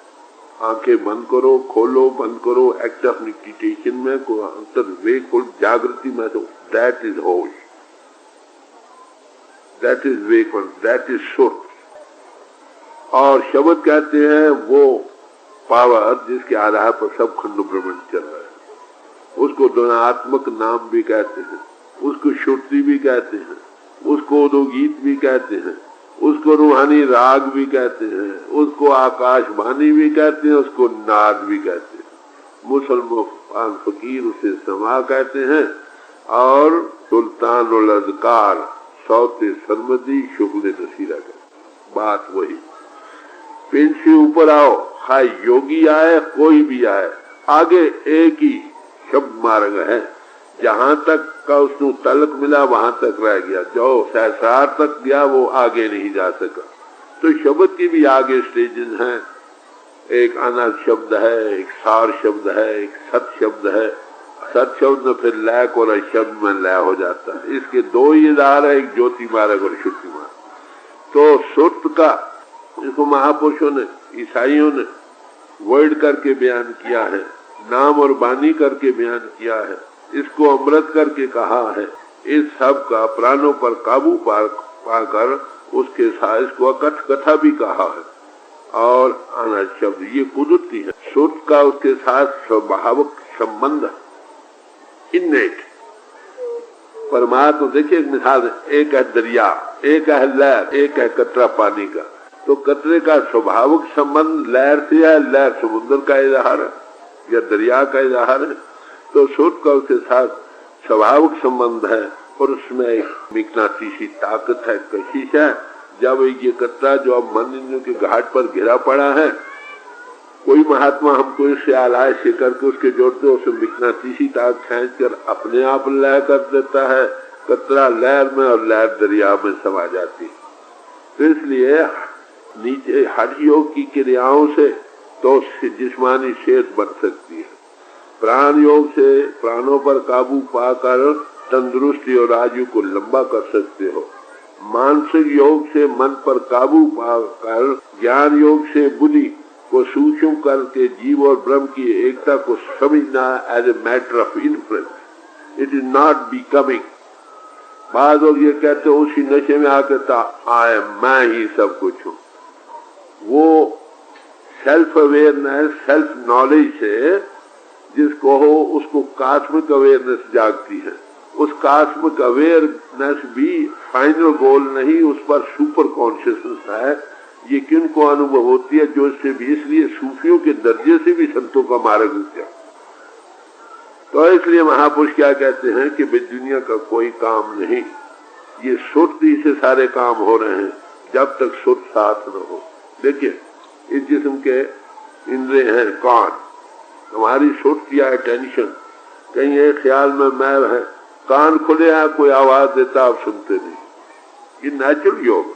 आंखें बंद करो, खोलो, बंद करो, एक्ट ऑफ मेडिटेशन में को अंतर वेकफुल जागृति महसूस, दैट इज होश, that is wakeful, that is सुर। और शब्द कहते हैं वो पावर जिसके आधार पर सब खंड ब्रह्मांड चल रहा है। उसको ध्वनात्मक नाम भी कहते हैं, उसको श्रुति भी कहते हैं, उसको उदोगीत भी कहते हैं, उसको रूहानी राग भी कहते हैं, उसको आकाशवाणी भी कहते हैं, उसको नाद भी कहते हैं। मुसलमान फकीर उसे समा कहते हैं। और सुल्तान उल अज़कार सौते सरमदी शुक्ल नसीरा कहते। बात वही। पिन से ऊपर आओ, खाए योगी आए, कोई भी आए, आगे एक ही शब्द मार्ग है। जहां तक का उसको तलक मिला वहां तक रह गया, जो सहस्रार तक गया वो आगे नहीं जा सका। तो शब्द की भी आगे स्टेजेस हैं। एक अनर्थ शब्द है, एक सार शब्द है, एक सत शब्द है। सत शब्द में फिर लय और अशब्द में लय हो जाता है। इसके 2 ही आधार है, एक ज्योति मार्ग और श्रुति मार्ग। तो सुत का इसको महापुरुषों ने, ईसाइयों ने वर्ड करके बयान किया है, नाम और बानी करके बयान किया है, इसको अमृत करके कहा है। इस सब का प्राणों पर काबू पाकर उसके साथ इसको अकथ कथा भी कहा है। और अनर्थ शब्द ये कुदरती है। सुत का उसके साथ स्वाभाविक संबंध, इन्नेट। परमात्मा देखिए एक मिसाल है, एक है दरिया, एक है लहर, एक है कतरा पानी का। तो कतरे का स्वाभाविक संबंध लहर से है, लहर समुद्र का इजहार है या दरिया का इजहार है। तो सुत का उसके साथ स्वाभाविक संबंध है और उसमें एक मिकनातीसी ताकत है, कशिश है। जब ये कतरा जो अब मन इंद्रियों के घाट पर घिरा पड़ा है, कोई महात्मा हमको इससे आलाय से करके उसके जोड़ते उसे मिकनातीसी ताकत खींच कर अपने आप लय कर देता है। कतरा लहर में और लहर दरिया में समा जाती है। तो इसलिए नीचे हठ योग की क्रियाओं से तो जिस्मानी सेहत बन सकती है। प्राण योग से प्राणों पर काबू पाकर तंदुरुस्ती और आयु को लंबा कर सकते हो। मानसिक योग से मन पर काबू पाकर, ज्ञान योग से बुद्धि को सूक्ष्म करके जीव और ब्रह्म की एकता को समझना as a matter of influence, it is not becoming. बाद लोग ये कहते हैं उसी नशे में आकर आए मैं ही सब कुछ हूँ। वो सेल्फ अवेयरनेस, सेल्फ नॉलेज से जिसको हो उसको कॉस्मिक अवेयरनेस जागती है उस कॉस्मिक अवेयरनेस भी फाइनल गोल नहीं, उस पर सुपर कॉन्शियसनेस है। ये किनको अनुभव होती है? जो इससे भी, इसलिए सूफियों के दर्जे से भी संतों का मार्ग ऊंचा। तो इसलिए महापुरुष क्या कहते हैं कि भाई दुनिया का कोई काम नहीं, ये सुरती से सारे काम हो रहे हैं, जब तक सुर साथ न हो। देखिए इस जिस्म के इंद्रिय हैं कान, हमारी सुरती या अटेंशन, कहीं एक ख्याल में मैं है, कान खुले हैं, कोई आवाज देता आप सुनते नहीं, ये नेचुरल योग।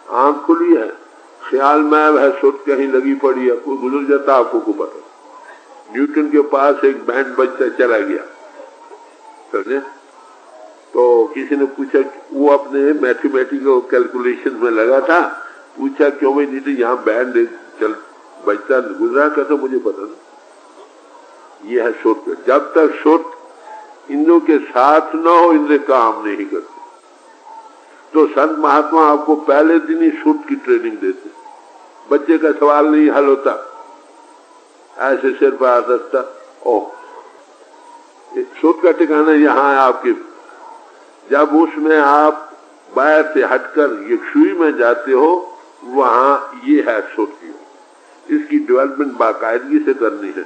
आंख खुली है, ख्याल में है, सुर कहीं लगी पड़ी है, कोई गुजर जाता आपको को पता। न्यूटन के पास एक बैंड बजता चला गया, समझे? तो किसी ने पूछा, वो अपने मैथमेटिकल कैलकुलेशन में लगा था, पूछा क्यों भाई न्यूटन यहाँ बैंड चल बजता गुजरा? कहता मुझे पता नहीं। ये है सुर। जब तक सुर इंद्रों के साथ न हो, इंद्र काम नहीं करते। तो संत महात्मा आपको पहले दिन ही सुर की ट्रेनिंग देते। बच्चे का सवाल नहीं हल होता, ऐसे सिर पर हाथ रखता, ओह सुर का ठिकाना यहाँ है आपके। जब उसमें आप बाहर से हटकर ये सुई में जाते हो, वहां ये है सुर की। इसकी डेवलपमेंट बाकायदगी से करनी है।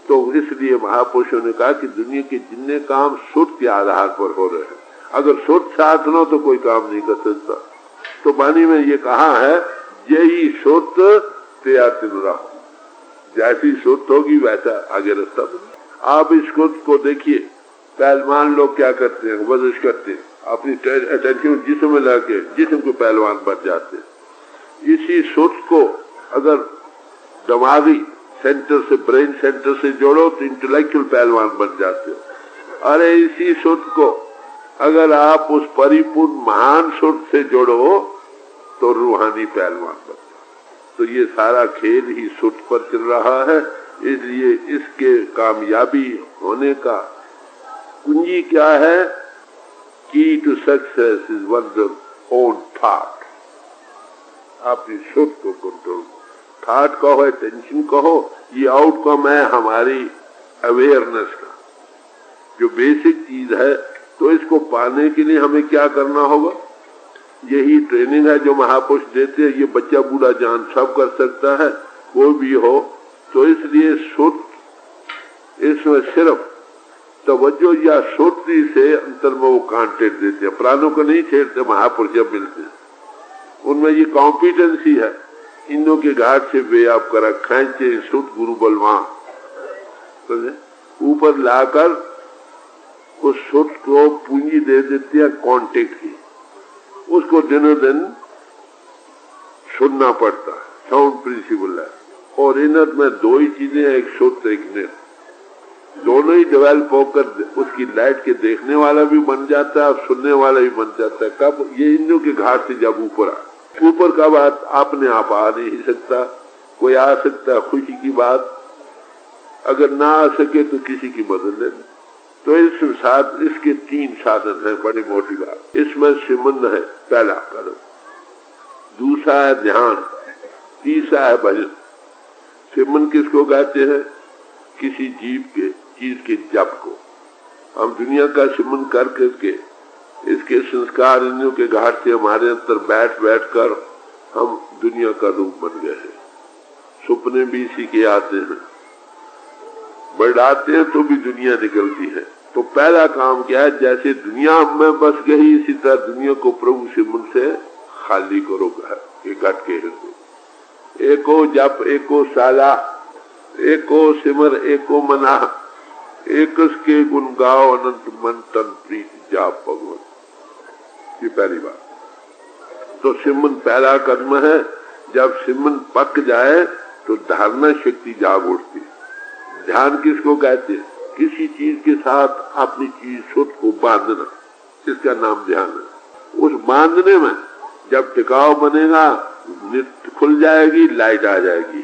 तो इसलिए महापुरुषों ने कहा कि दुनिया के जितने काम सुर के आधार पर हो रहे हैं, अगर सुर साथ न हो तो कोई काम नहीं कर सकता। तो वाणी में ये कहा है, यही सुत तेरा तिल रहो, जैसी सुत होगी वैसा आगे रास्ता बने। आप इस सुत को देखिए, पहलवान लोग क्या करते हैं, वर्जिश करते हैं, अपनी अटेंशन जिस्म में लाके जिस्म को पहलवान बन जाते हैं। इसी सुत को अगर दिमागी सेंटर से, ब्रेन सेंटर से जोड़ो तो इंटेलेक्चुअल पहलवान बन जाते हो। अरे इसी सुत को अगर आप उस परिपूर्ण महान सुत से जोड़ो तो रूहानी पहलवान बन जाते। तो ये सारा खेल ही सुत पर चल रहा है। इसलिए इसके कामयाबी होने का कुंजी क्या है? Key to success is one's own thought. अपनी सुत को कंट्रोल, थॉट कहो, टेंशन कहो, ये आउटकम है हमारी अवेयरनेस का, जो बेसिक चीज है। तो इसको पाने के लिए हमें क्या करना होगा? यही ट्रेनिंग है जो महापुरुष देते हैं। ये बच्चा बूढ़ा जान सब कर सकता है, कोई भी हो। तो इसलिए सुत, इसमें सिर्फ तवज्जो या सुरती से अंतर में वो कांटेक्ट देते हैं, प्राणों को नहीं छेड़ते। महापुरुष जब मिलते हैं उनमें ये कॉम्पिटेंसी है, इंद्रों के घाट से वे आप करा खेचे सुत गुरु बलवान, ऊपर लाकर उस सुत को पूंजी दे देते हैं कांटेक्ट की। उसको दिनों दिन सुनना पड़ता है, साउंड प्रिंसिपल है। और इनर में दो ही चीजें, एक सुत एक नृत्य, दोनों ही डेवलप होकर उसकी लाइट के देखने वाला भी बन जाता है और सुनने वाला भी बन जाता है। कब? ये इंद्रियों के घाट से जब ऊपर आ, ऊपर का बात अपने आप आ नहीं सकता, कोई आ सकता है खुशी की बात, अगर ना आ सके तो किसी की मदद लेना। तो इस साथ इसके तीन साधन है, बड़ी मोटी बात। इसमें सिमन है, पहला कर्म, दूसरा है ध्यान, तीसरा है भजन। सिमन किसको कहते हैं? किसी जीव के चीज के जप को। हम दुनिया का सिमन कर करके इसके संस्कार इंद्रियों के घाट से हमारे अंदर बैठ बैठ कर हम दुनिया का रूप बन गए हैं। सपने भी इसी के आते हैं, बढ़ाते हैं तो भी दुनिया निकलती है। तो पहला काम क्या है? जैसे दुनिया में बस गई, इसी तरह दुनिया को प्रभु सिमन से खाली करो। घट के हृदय एको जप, एको साला, एको सिमर, एको मना, एकस के गुण गाओ, अनंत मन तन प्रीत जाप भगवान। ये पहली बात। तो सिमन पहला कर्म है। जब सिमन पक जाए तो धारणा शक्ति जाग उठती। ध्यान किसको कहते हैं? किसी चीज के साथ अपनी चीज सुत को बांधना, इसका नाम ध्यान है। उस बांधने में जब टिकाव बनेगा, नित्य खुल जाएगी, लाइट आ जाएगी।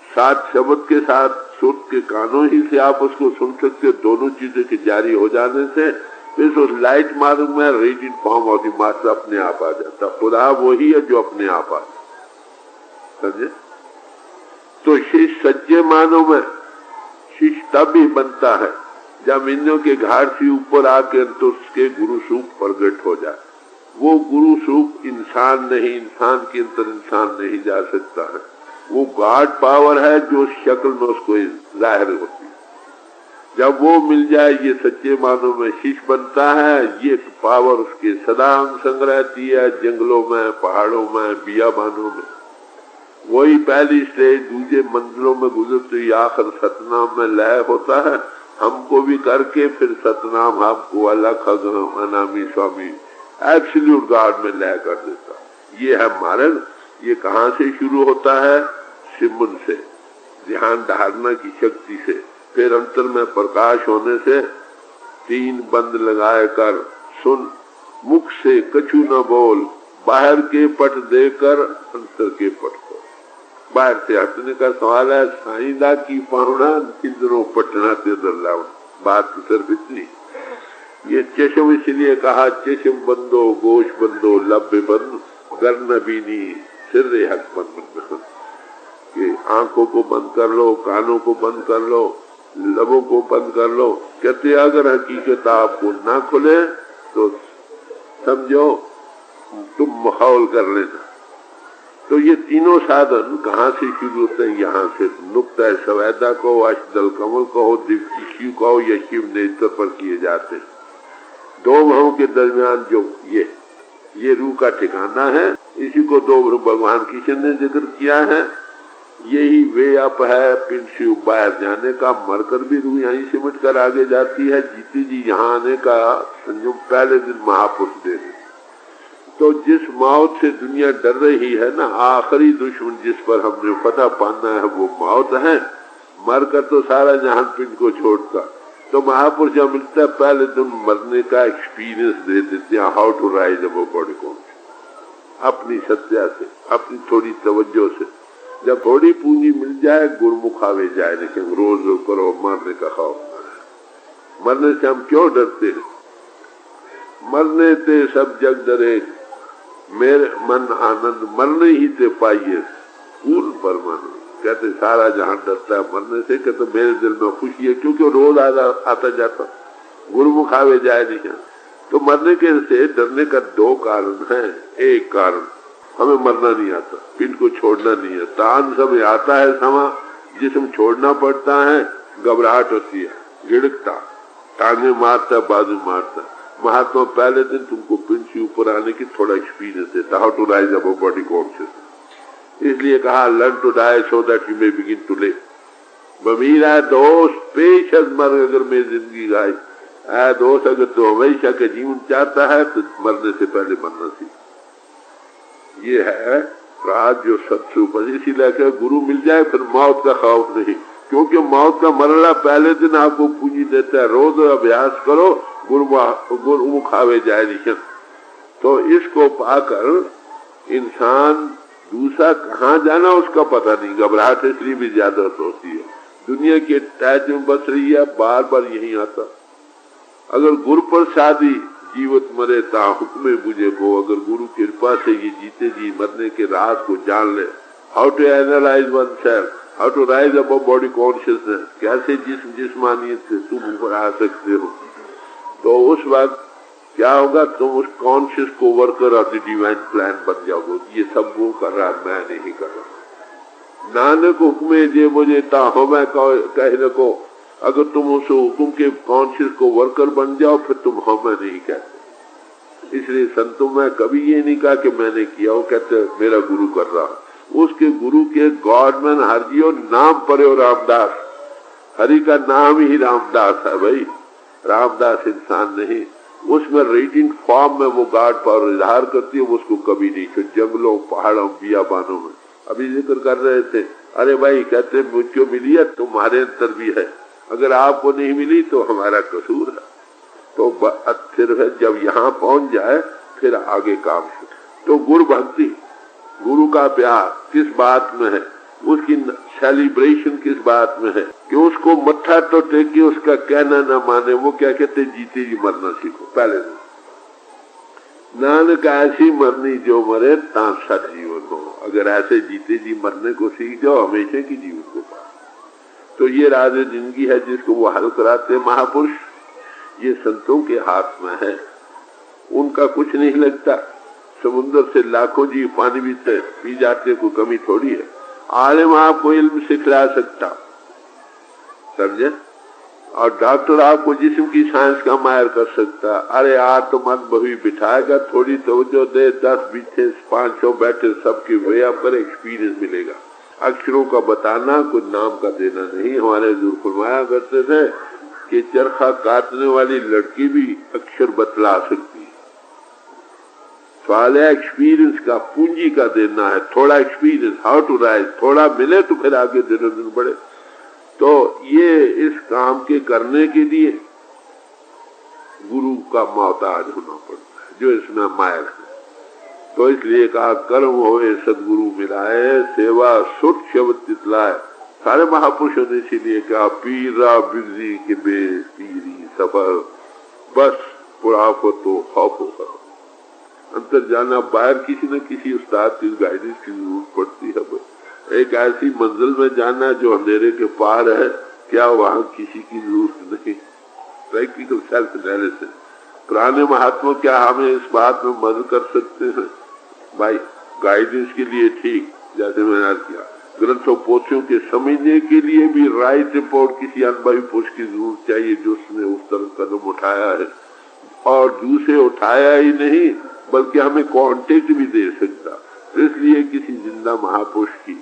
साथ शब्द के साथ सुत के कानों ही से आप उसको सुन सकते हो। दोनों चीजें के जारी हो जाने से फिर उस लाइट मार्ग में radiant form of the master अपने आप आ जाता। खुदा वही है जो अपने आप आ जाता, समझे? तो शिष्य सच्चे मानव में शिष्य तब भी बनता है जमीनों के घाट से ऊपर आकर तो उसके गुरु स्वरूप प्रकट हो जाए। वो गुरु स्वरूप इंसान नहीं, इंसान के अंदर इंसान नहीं जा सकता है। वो गॉड पावर है जो शक्ल में उसको जाहिर होती है। जब वो मिल जाए ये सच्चे मानों में शिष्य बनता है। ये पावर उसके सदा संग रहती है, जंगलों में, पहाड़ों में, बियाबानों में। वही पहली स्टेज दूसरे मंजिलों में गुजरते ही आखिर सतनाम में लय होता है। हमको भी करके फिर सतनाम आपको अलग अनामी स्वामी एब्सोल्यूट गॉड में लय कर देता। ये है मार्ग। ये कहाँ से शुरू होता है? सिमरन से, ध्यान धारणा की शक्ति से, फिर अंतर में प्रकाश होने से। 3 बंद लगाए कर सुन, मुख से कछु न बोल, बाहर के पट देकर अंतर के पट को। बाहर से हटने का सवाल है। साईदा की पाहुणा किधरों पटना ते दर लाओ। बात तो सिर्फ इतनी। ये चशम इसलिए कहा, चशम बंदो गोश बंदो लब्बे बंद गर्न बीनी सिर हक बंद। कि आंखों को बंद कर लो, कानों को बंद कर लो, लबों को बंद कर लो। कहते अगर हकीकत आपको ना खुले तो समझो तुम माहौल कर लेना। तो ये तीनों साधन कहाँ से शुरू होते हैं? यहाँ से। नुक्ता सवैदा को, अष्टदल कमल को, दिव्य शिव को या शिव नेत्र पर किए जाते हैं। 2 भावों के दरमियान जो ये रूह का ठिकाना है, इसी को 2 भगवान कृष्ण ने जिक्र किया है। यही वे अप है पिंड से बाहर जाने का। मरकर भी रूह यहीं सिमट कर आगे जाती है। जीती जी यहाँ आने का संयोग पहले दिन महापुरुष दे रहे। तो जिस मौत से दुनिया डर रही है ना, आखिरी दुश्मन जिस पर हमने फतह पाना है वो मौत है। मरकर तो सारा जहान पिंड को छोड़ता। तो महापुरुष जब मिलता है पहले दिन मरने का एक्सपीरियंस दे देते हैं। How to rise above body कौन, अपनी सत्या से, अपनी थोड़ी तवज्जो से। जब थोड़ी पूंजी मिल जाए गुरमुख आवे जाए, लेकिन रोज करो मरने का खौफ। मरने से हम क्यों डरते हैं? मरने ते सब जग डरे, मेरे मन आनंद मरने ही ते पाइए पूर्ण परमानंद। कहते सारा जहां डरता है मरने से। कहते मेरे दिल में खुशी है क्योंकि रोज आता जाता गुरुमुख आवे जाए नहीं। तो मरने के से डरने का 2 कारण है। एक कारण हमें मरना नहीं आता, पिंड को छोड़ना नहीं है। तान समय आता है समा जिसम छोड़ना पड़ता है, घबराहट होती है, गिड़कता, टांगे मारता, बाजू मारता। महात्मा पहले दिन तुमको पिंड से ऊपर आने की थोड़ा एक्सपीरियंस देता। How to rise above body conscious. इसलिए कहा learn to die so that you may begin to live. बमीरा दोस्त पेश मर अगर मेरी जिंदगी गाय ऐ दोस्त, अगर तो हमेशा का जीवन चाहता है तो मरने से पहले मरना सीख। ये है राज जो सबसे ऊपर। इसीलिए क्या गुरु मिल जाए फिर मौत का खौफ नहीं, क्योंकि मौत का मरना पहले दिन आपको पूंजी देता है। रोज अभ्यास करो, गुरुमुख आवे जाए निशन। तो इसको पाकर इंसान दूसरा कहाँ जाना उसका पता नहीं। घबराहट इसलिए भी ज्यादा होती है। दुनिया के टैच में बस रही है, बार बार यही आता। अगर गुरु प्रसादी जीवत मरे ता हुक्मे बुझे को। अगर गुरु कृपा से ये जीते जी मरने के राज को जान ले, how to analyse oneself, how to rise above body consciousness, कैसे जिस्मानियत से तुम ऊपर आ सकते हो। तो उस वक्त क्या होगा? तुम उस कॉन्शियस को worker of the divine plan बन जाओगे। ये सब वो कर रहा, मैं नहीं कर रहा। नानक हुक्मे जे मुझे ता हो मैं कहने को। अगर तुम उस हुक्म के कॉन्शियस को वर्कर बन जाओ फिर तुम हो मैं नहीं कहते। इसलिए संतों में कभी ये नहीं कहा कि मैंने किया, वो कहते मेरा गुरु कर रहा। उसके गुरु के गॉडमैन हरजियो नाम पढ़े रामदास। हरि का नाम ही रामदास है भाई, रामदास इंसान नहीं। उसमें रेडिएंट फॉर्म में वो गॉड पावर इजहार करती है। वो उसको कभी नहीं छो। जंगलों, पहाड़ों, बियाबानों में अभी जिक्र कर रहे थे। अरे भाई कहते मुझको मिली है, तुम्हारे अंदर भी है। अगर आपको नहीं मिली तो हमारा कसूर है। तो फिर जब यहाँ पहुंच जाए फिर आगे काम शुरू। तो गुरु भक्ति, गुरु का प्यार किस बात में है, उसकी सेलिब्रेशन किस बात में है कि उसको मत्था तो टेके, उसका कहना न माने। वो क्या कहते, जीते जी मरना सीखो। पहले नानक ऐसी मरनी जो मरे ता सद जीवन हो। अगर ऐसे जीते जी मरने को सीख जाओ हमेशा की जीवन को पाओ। तो ये राज जिंदगी है जिसको वो हल कराते महापुरुष, ये संतों के हाथ में है। उनका कुछ नहीं लगता। समुद्र से लाखों जीव पानी भी से पी जाते, कोई कमी थोड़ी है। आलिम आपको इल्म सिखला सकता, समझे? और डॉक्टर आपको जिस्म की साइंस का माहिर कर सकता। अरे आत्मन बही बिठाएगा, थोड़ी तवज्जो दे, 10 पीछे 500 बैठे सबकी वजह पर एक्सपीरियंस मिलेगा। अक्षरों का बताना, कुछ नाम का देना नहीं। हमारे हजूर फरमाया करते थे कि चरखा काटने वाली लड़की भी अक्षर बतला सकती है। सवाल है एक्सपीरियंस का, पूंजी का देना है। थोड़ा एक्सपीरियंस, हाउ टू राइज, थोड़ा मिले तो फिर आगे दिनों दिन बढ़े। तो ये इस काम के करने के लिए गुरु का मोहताज होना पड़ता है, जो इसमें माहिर है। तो इसलिए कहा कर्म होए सदगुरु मिलाए, सेवा सुट शब्द तितलाए। सारे महापुरुषों ने इसीलिए कहा पीरा बिगजी के बे पीरी सफर, बस पुराफत तो खौफ होगा। अंतर जाना बाहर किसी न किसी उस्ताद की गाइडेंस की जरूरत पड़ती है। एक ऐसी मंजिल में जाना जो अंधेरे के पार है, क्या वहां किसी की जरूरत नहीं। Practical self analysis. पुराने महात्मा क्या हमें इस बात में मदद कर सकते हैं भाई? गाइडेंस के लिए ठीक, जैसे मैंने आज किया, ग्रंथों पोथियों के समझने के लिए भी राइट रिपोर्ट किसी अनुभवी पुरुष की जरूरत चाहिए जो उसने उस तरह कदम उठाया है, और दूसरे उठाया ही नहीं बल्कि हमें कांटेक्ट भी दे सकता। इसलिए किसी जिंदा महापुरुष की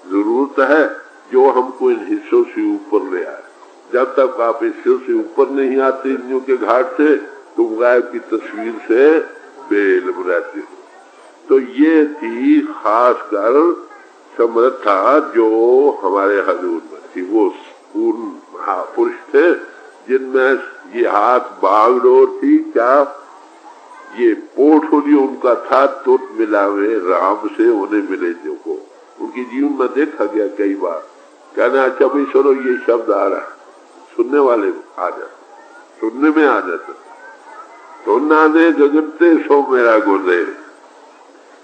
जरूरत है जो हमको इन हिस्सों से ऊपर ले आए। जब तक आप हिस्सों से ऊपर नहीं आते इंद्रियों के घाट से, तुम गायब की तस्वीर से बेइल्म रहते हो। तो ये थी खास कर समर्था जो हमारे हजूर में थी। वो पूर्ण महापुरुष थे जिनमें ये हाथ बागडोर थी। क्या ये पोर्टफोलियो उनका था? तुत मिलावे राम से उन्हें मिले जो को। उनकी जीवन में देखा गया कई बार। कहना अच्छा भाई सुनो, ये शब्द आ रहा है, सुनने वाले आ जाते, सुनने में आ जाता। सुनना दे गगनते सो मेरा गुरुदेव।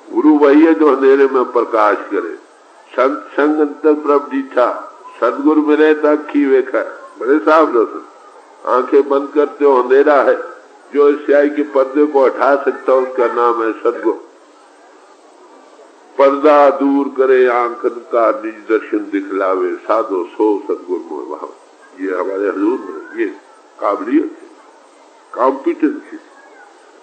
गुरु वही है जो अंधेरे में प्रकाश करे। संत संग अंतर प्रभ दीठा, सदगुरु मिले तक खी वेखा। बड़े साफ दोस्त, आंखें बंद करते हो अंधेरा है, जो इस स्याही के पर्दे को हटा सकता उसका नाम है सदगुरु। पर्दा दूर करे आंखन का, निज दर्शन दिखलावे, साधो सो सदगुरु मोह भाव। ये हमारे हजूर में ये काबिलियत है, कॉम्पिटेंसी।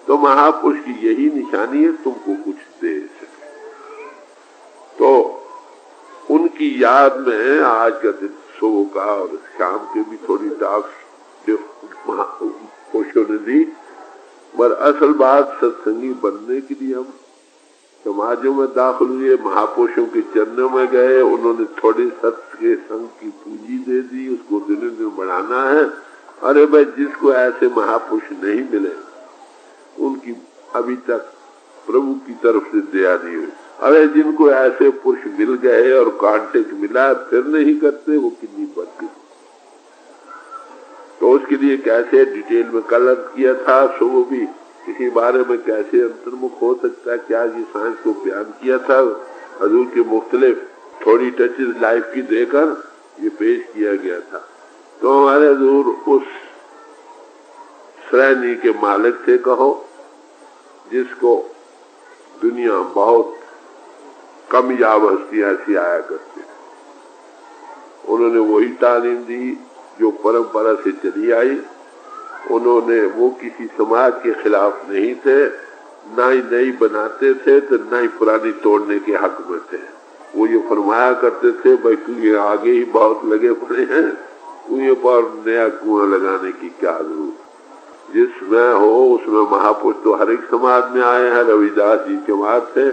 तो महापुरुष की यही निशानी है, तुमको कुछ दे सके। तो उनकी याद में आज का दिन सुबह का और शाम के भी थोड़ी टॉक्स महापुरुषों ने दी। पर असल बात सत्संगी बनने के लिए हम समाजों में दाखिल हुए, महापुरुषों के चरणों में गए, उन्होंने थोड़ी सत्य के संग की पूंजी दे दी, उसको दिन दिन बढ़ाना है। अरे भाई, जिसको ऐसे महापुरुष नहीं मिले उनकी अभी तक प्रभु की तरफ से दया नहीं हुई। अरे जिनको ऐसे पुरुष मिल गए और कांटेक्ट मिला फिर नहीं करते, वो कितनी बढ़ती। तो उसके लिए कैसे डिटेल में कल किया था, सो वो भी किसी बारे में कैसे अंतर्मुख हो सकता है, क्या ये साइंस को बयान किया था। हजूर के मुख्तलिफ थोड़ी टचेस लाइफ की देकर ये पेश किया गया था। तो हमारे हजूर उस श्रेणी के मालिक थे कहो, जिसको दुनिया बहुत कम याब हस्तियां ऐसी आया करती। उन्होंने वही तालीम दी जो परंपरा से चली आई। उन्होंने वो किसी समाज के खिलाफ नहीं थे, ना ही नई बनाते थे तो ना ही पुरानी तोड़ने के हक में थे। वो ये फरमाया करते थे भाई कुएं आगे ही बहुत लगे पड़े हैं, कुएं पर नया कुआं लगाने की क्या जरूरत। जिसमें हो उसमें महापुरुष तो हर एक समाज में आए हैं। रविदास जी जमात थे,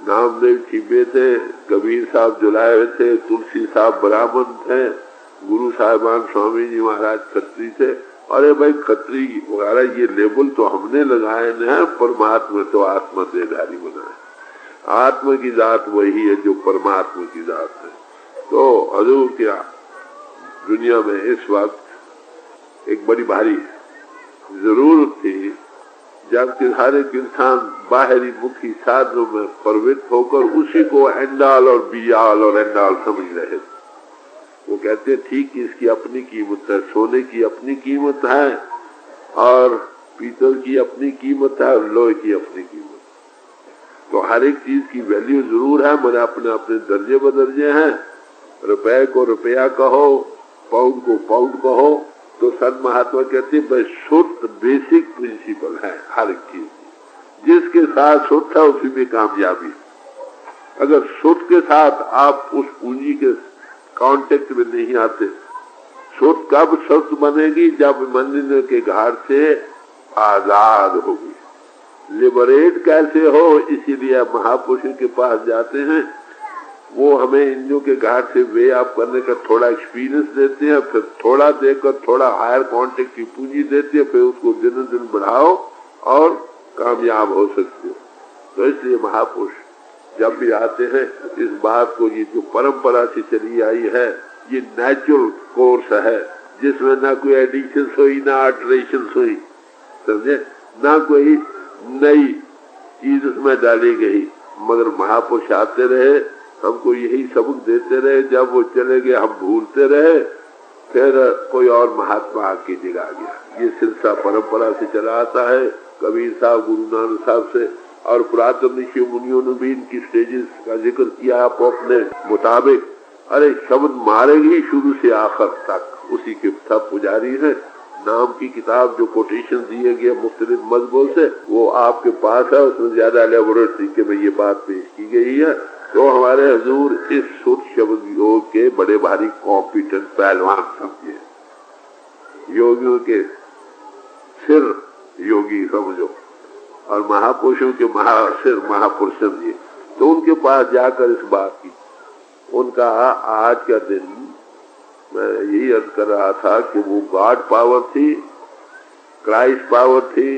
नामदेव छिपे थे, कबीर साहब जुलाए हुए थे, तुलसी साहब ब्राह्मण थे, गुरु साहिबान स्वामी जी महाराज खत्री थे। अरे भाई खत्री वगैरह ये लेबल तो हमने लगाए हैं, परमात्मा तो आत्मा देहधारी बनाए। आत्मा की जात वही है जो परमात्मा की जात है। तो हजूर क्या दुनिया में इस वक्त एक बड़ी भारी जरूरत थी, जबकि हर एक इंसान बाहरी मुखी साधनों में प्रवृत्त होकर उसी को एंडाल और बियाल और एंडाल समझ रहे थे। वो कहते हैं ठीक इसकी अपनी कीमत है, सोने की अपनी कीमत है और पीतल की अपनी कीमत है और लोहे की अपनी कीमत। तो हर एक चीज की वैल्यू जरूर है, मगर अपने अपने दर्जे बदर्जे हैं। रुपए को रुपया कहो, पाउंड को पाउंड कहो, तो संत महात्मा कहते हैं भाई शुद्ध बेसिक प्रिंसिपल है हर एक चीज। जिसके साथ शुद्ध है उसी में कामयाबी। अगर शुद्ध के साथ आप उस पूंजी के कांटेक्ट में नहीं आते, शुद्ध कब शुद्ध बनेगी? जब मंदिर के घाट से आजाद होगी। लिबरेट कैसे हो? इसीलिए महापुरुषों के पास जाते हैं, वो हमें इंद्रियों के घाट से वे आप करने का थोड़ा एक्सपीरियंस देते हैं, फिर थोड़ा देकर थोड़ा हायर कांटेक्ट की पूंजी देते हैं, फिर उसको दिन दिन बढ़ाओ और कामयाब हो सकते हो। तो इसलिए महापुरुष जब भी आते हैं इस बात को, ये जो परंपरा से चली आई है, ये नेचुरल कोर्स है जिसमें ना कोई एडिशन हुई ना अल्टरेशन हुई, समझे, ना कोई नई चीज उसमें डाली गई, मगर महापुरुष आते रहे, हमको यही सबक देते रहे। जब वो चले गए हम भूलते रहे, फिर कोई और महात्मा आके जगा गया। ये सिलसिला परंपरा से चला आता है। कबीर साहब, गुरु नानक साहब से और पुरातन ऋषि मुनियों ने भी इनकी स्टेजेस का जिक्र किया आप अपने मुताबिक। अरे शब्द मारेगी शुरू से आखिर तक, उसी के सब पुजारी है। नाम की किताब जो कोटेशन दिए गए मुख्तलिफ मजहबों से, वो आपके पास है, उसमें ज्यादा एलेबोरेट तरीके में ये बात पेश की गई है। तो हमारे हजूर इस शुद्ध शब्द योग के बड़े भारी कॉम्पिटेंट पहलवान समझे, योगियों के सिर योगी समझो, और महापुरुषों के सिर महापुरुष समझिए। तो उनके पास जाकर इस बात की, उनका आज का दिन मैं यही अर्ज कर रहा था कि वो गॉड पावर थी, क्राइस्ट पावर थी,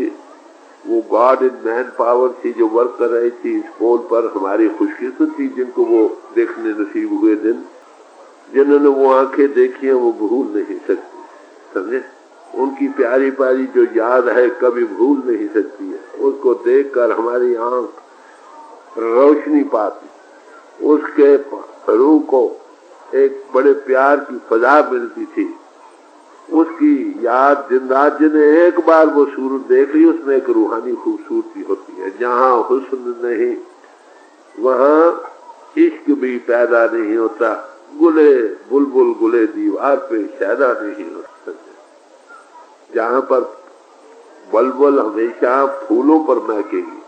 वो गॉड इन मैन पावर थी जो वर्क कर रही थी इस पोल पर। हमारी खुशकिस्मती जिनको वो देखने नसीब हुए दिन, जिन्होंने वो आंखें देखी हैं, वो भूल नहीं सकती, समझे। उनकी प्यारी प्यारी जो याद है कभी भूल नहीं सकती है। उसको देखकर हमारी आंख रोशनी पाती, उसके रूह को एक बड़े प्यार की फजा मिलती थी। उसकी याद दिन रात, जिन्हें एक बार वो सूरत देख ली, उसमें एक रूहानी खूबसूरती होती है। जहाँ हुस्न नहीं वहाँ इश्क भी पैदा नहीं होता, गुले बुलबुल गुले दीवार पे शायदा नहीं हो सकते। जहाँ पर बुलबुल हमेशा फूलों पर महकेगी,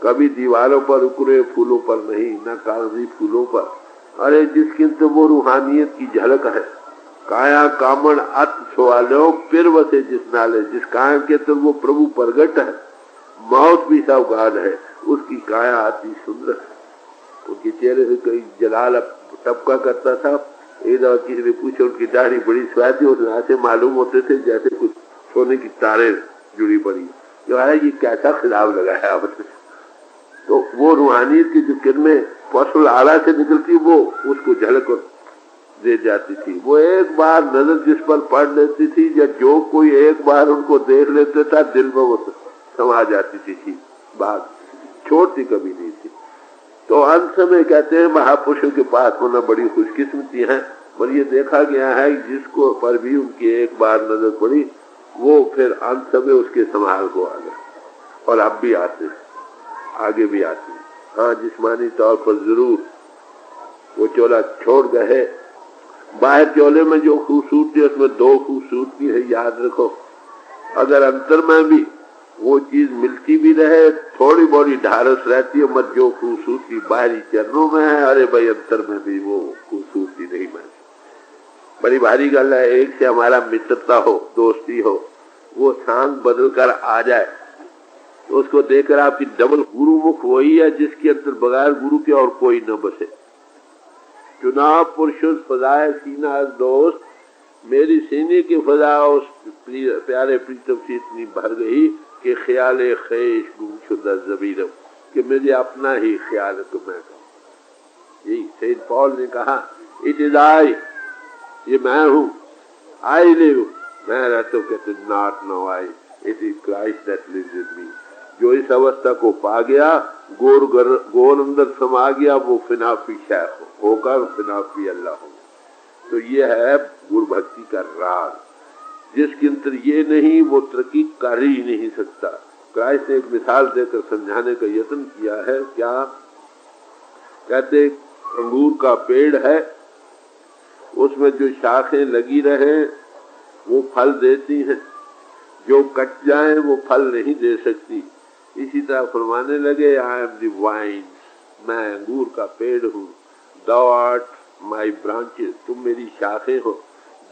कभी दीवारों पर उकरे फूलों पर नहीं, न कागजी फूलों पर। अरे जिसके तो वो रूहानियत की झलक है। काया कामण अत सवालो फिर वसे जिस नाले, जिस काया के तो वो प्रभु प्रगट है, मौत भी सौगात है, उसकी काया अति सुंदर है। उनके चेहरे से कोई जलाल टपका करता था। एक दफा किसी ने पूछा, उनकी दाढ़ी बड़ी स्वादी और ऐसे मालूम होते थे जैसे कुछ सोने की तारे जुड़ी पड़ी। जो है ये कैसा खिलाफ लगाया आपने। तो वो रूहानियत की जो किरणें पशु आला से निकलती, वो उसको झलक दे जाती थी। वो एक बार नजर जिस पर पड़ लेती थी, या जो कोई एक बार उनको देख लेता था, दिल में वो समा जाती थी। बात छोड़ती कभी नहीं थी। तो अंत में कहते हैं महापुरुषों के पास होना बड़ी खुशकिस्मती है। पर ये देखा गया है जिसको पर भी उनकी एक बार नजर पड़ी, वो फिर अंत में उसके संभाल को आ गया। और अब भी आते हैं, आगे भी आते हैं। हाँ, जिस्मानी तौर पर जरूर वो चोला छोड़ गए। बाहर चोले में जो खूबसूरती है उसमें दो खूबसूरती है, याद रखो। अगर अंतर में भी वो चीज मिलती भी रहे, थोड़ी बड़ी ढारस रहती है, मत जो खूबसूरती बाहरी चरणों में है, अरे भाई अंतर में भी वो खूबसूरती नहीं मिलती। बड़ी भारी गल है। एक से हमारा मित्रता हो, दोस्ती हो, वो सांग बदल कर आ जाए तो उसको देखकर आपकी डबल गुरुमुख वही है जिसके अंदर बगैर गुरु के और कोई न बसे। चुनाव पुरुष फजाए सीना दोस्त, मेरी सीने की फजा उस प्यारे प्रीतम से इतनी भर गई कि ख्याल ख्वेश गुमशुदा ज़मीरम, कि मुझे अपना ही ख्याल है। तो मैं कहूँ, यही सेंट पॉल ने कहा, इट इज आई, ये मैं हूँ, आई लिव, मैं रहता हूँ। कहते not no I, it is Christ that lives in me. जो इस अवस्था को पा गया, गोल अंदर समा गया, वो फिनाफी शैख होकर फिनाफी अल्लाह हो। तो ये है गुरु भक्ति का राज। जिसके अंदर ये नहीं वो तरक्की कर ही नहीं सकता। क्राइस्ट ने एक मिसाल देकर समझाने का यत्न किया है। क्या कहते, अंगूर का पेड़ है, उसमें जो शाखें लगी रहे वो फल देती हैं, जो कट जाए वो फल नहीं दे सकती। इसी तरह फरमाने लगे, आई एम द वाइन, मैं अंगूर का पेड़ हूँ, thou art my branches, तुम मेरी शाखें हो।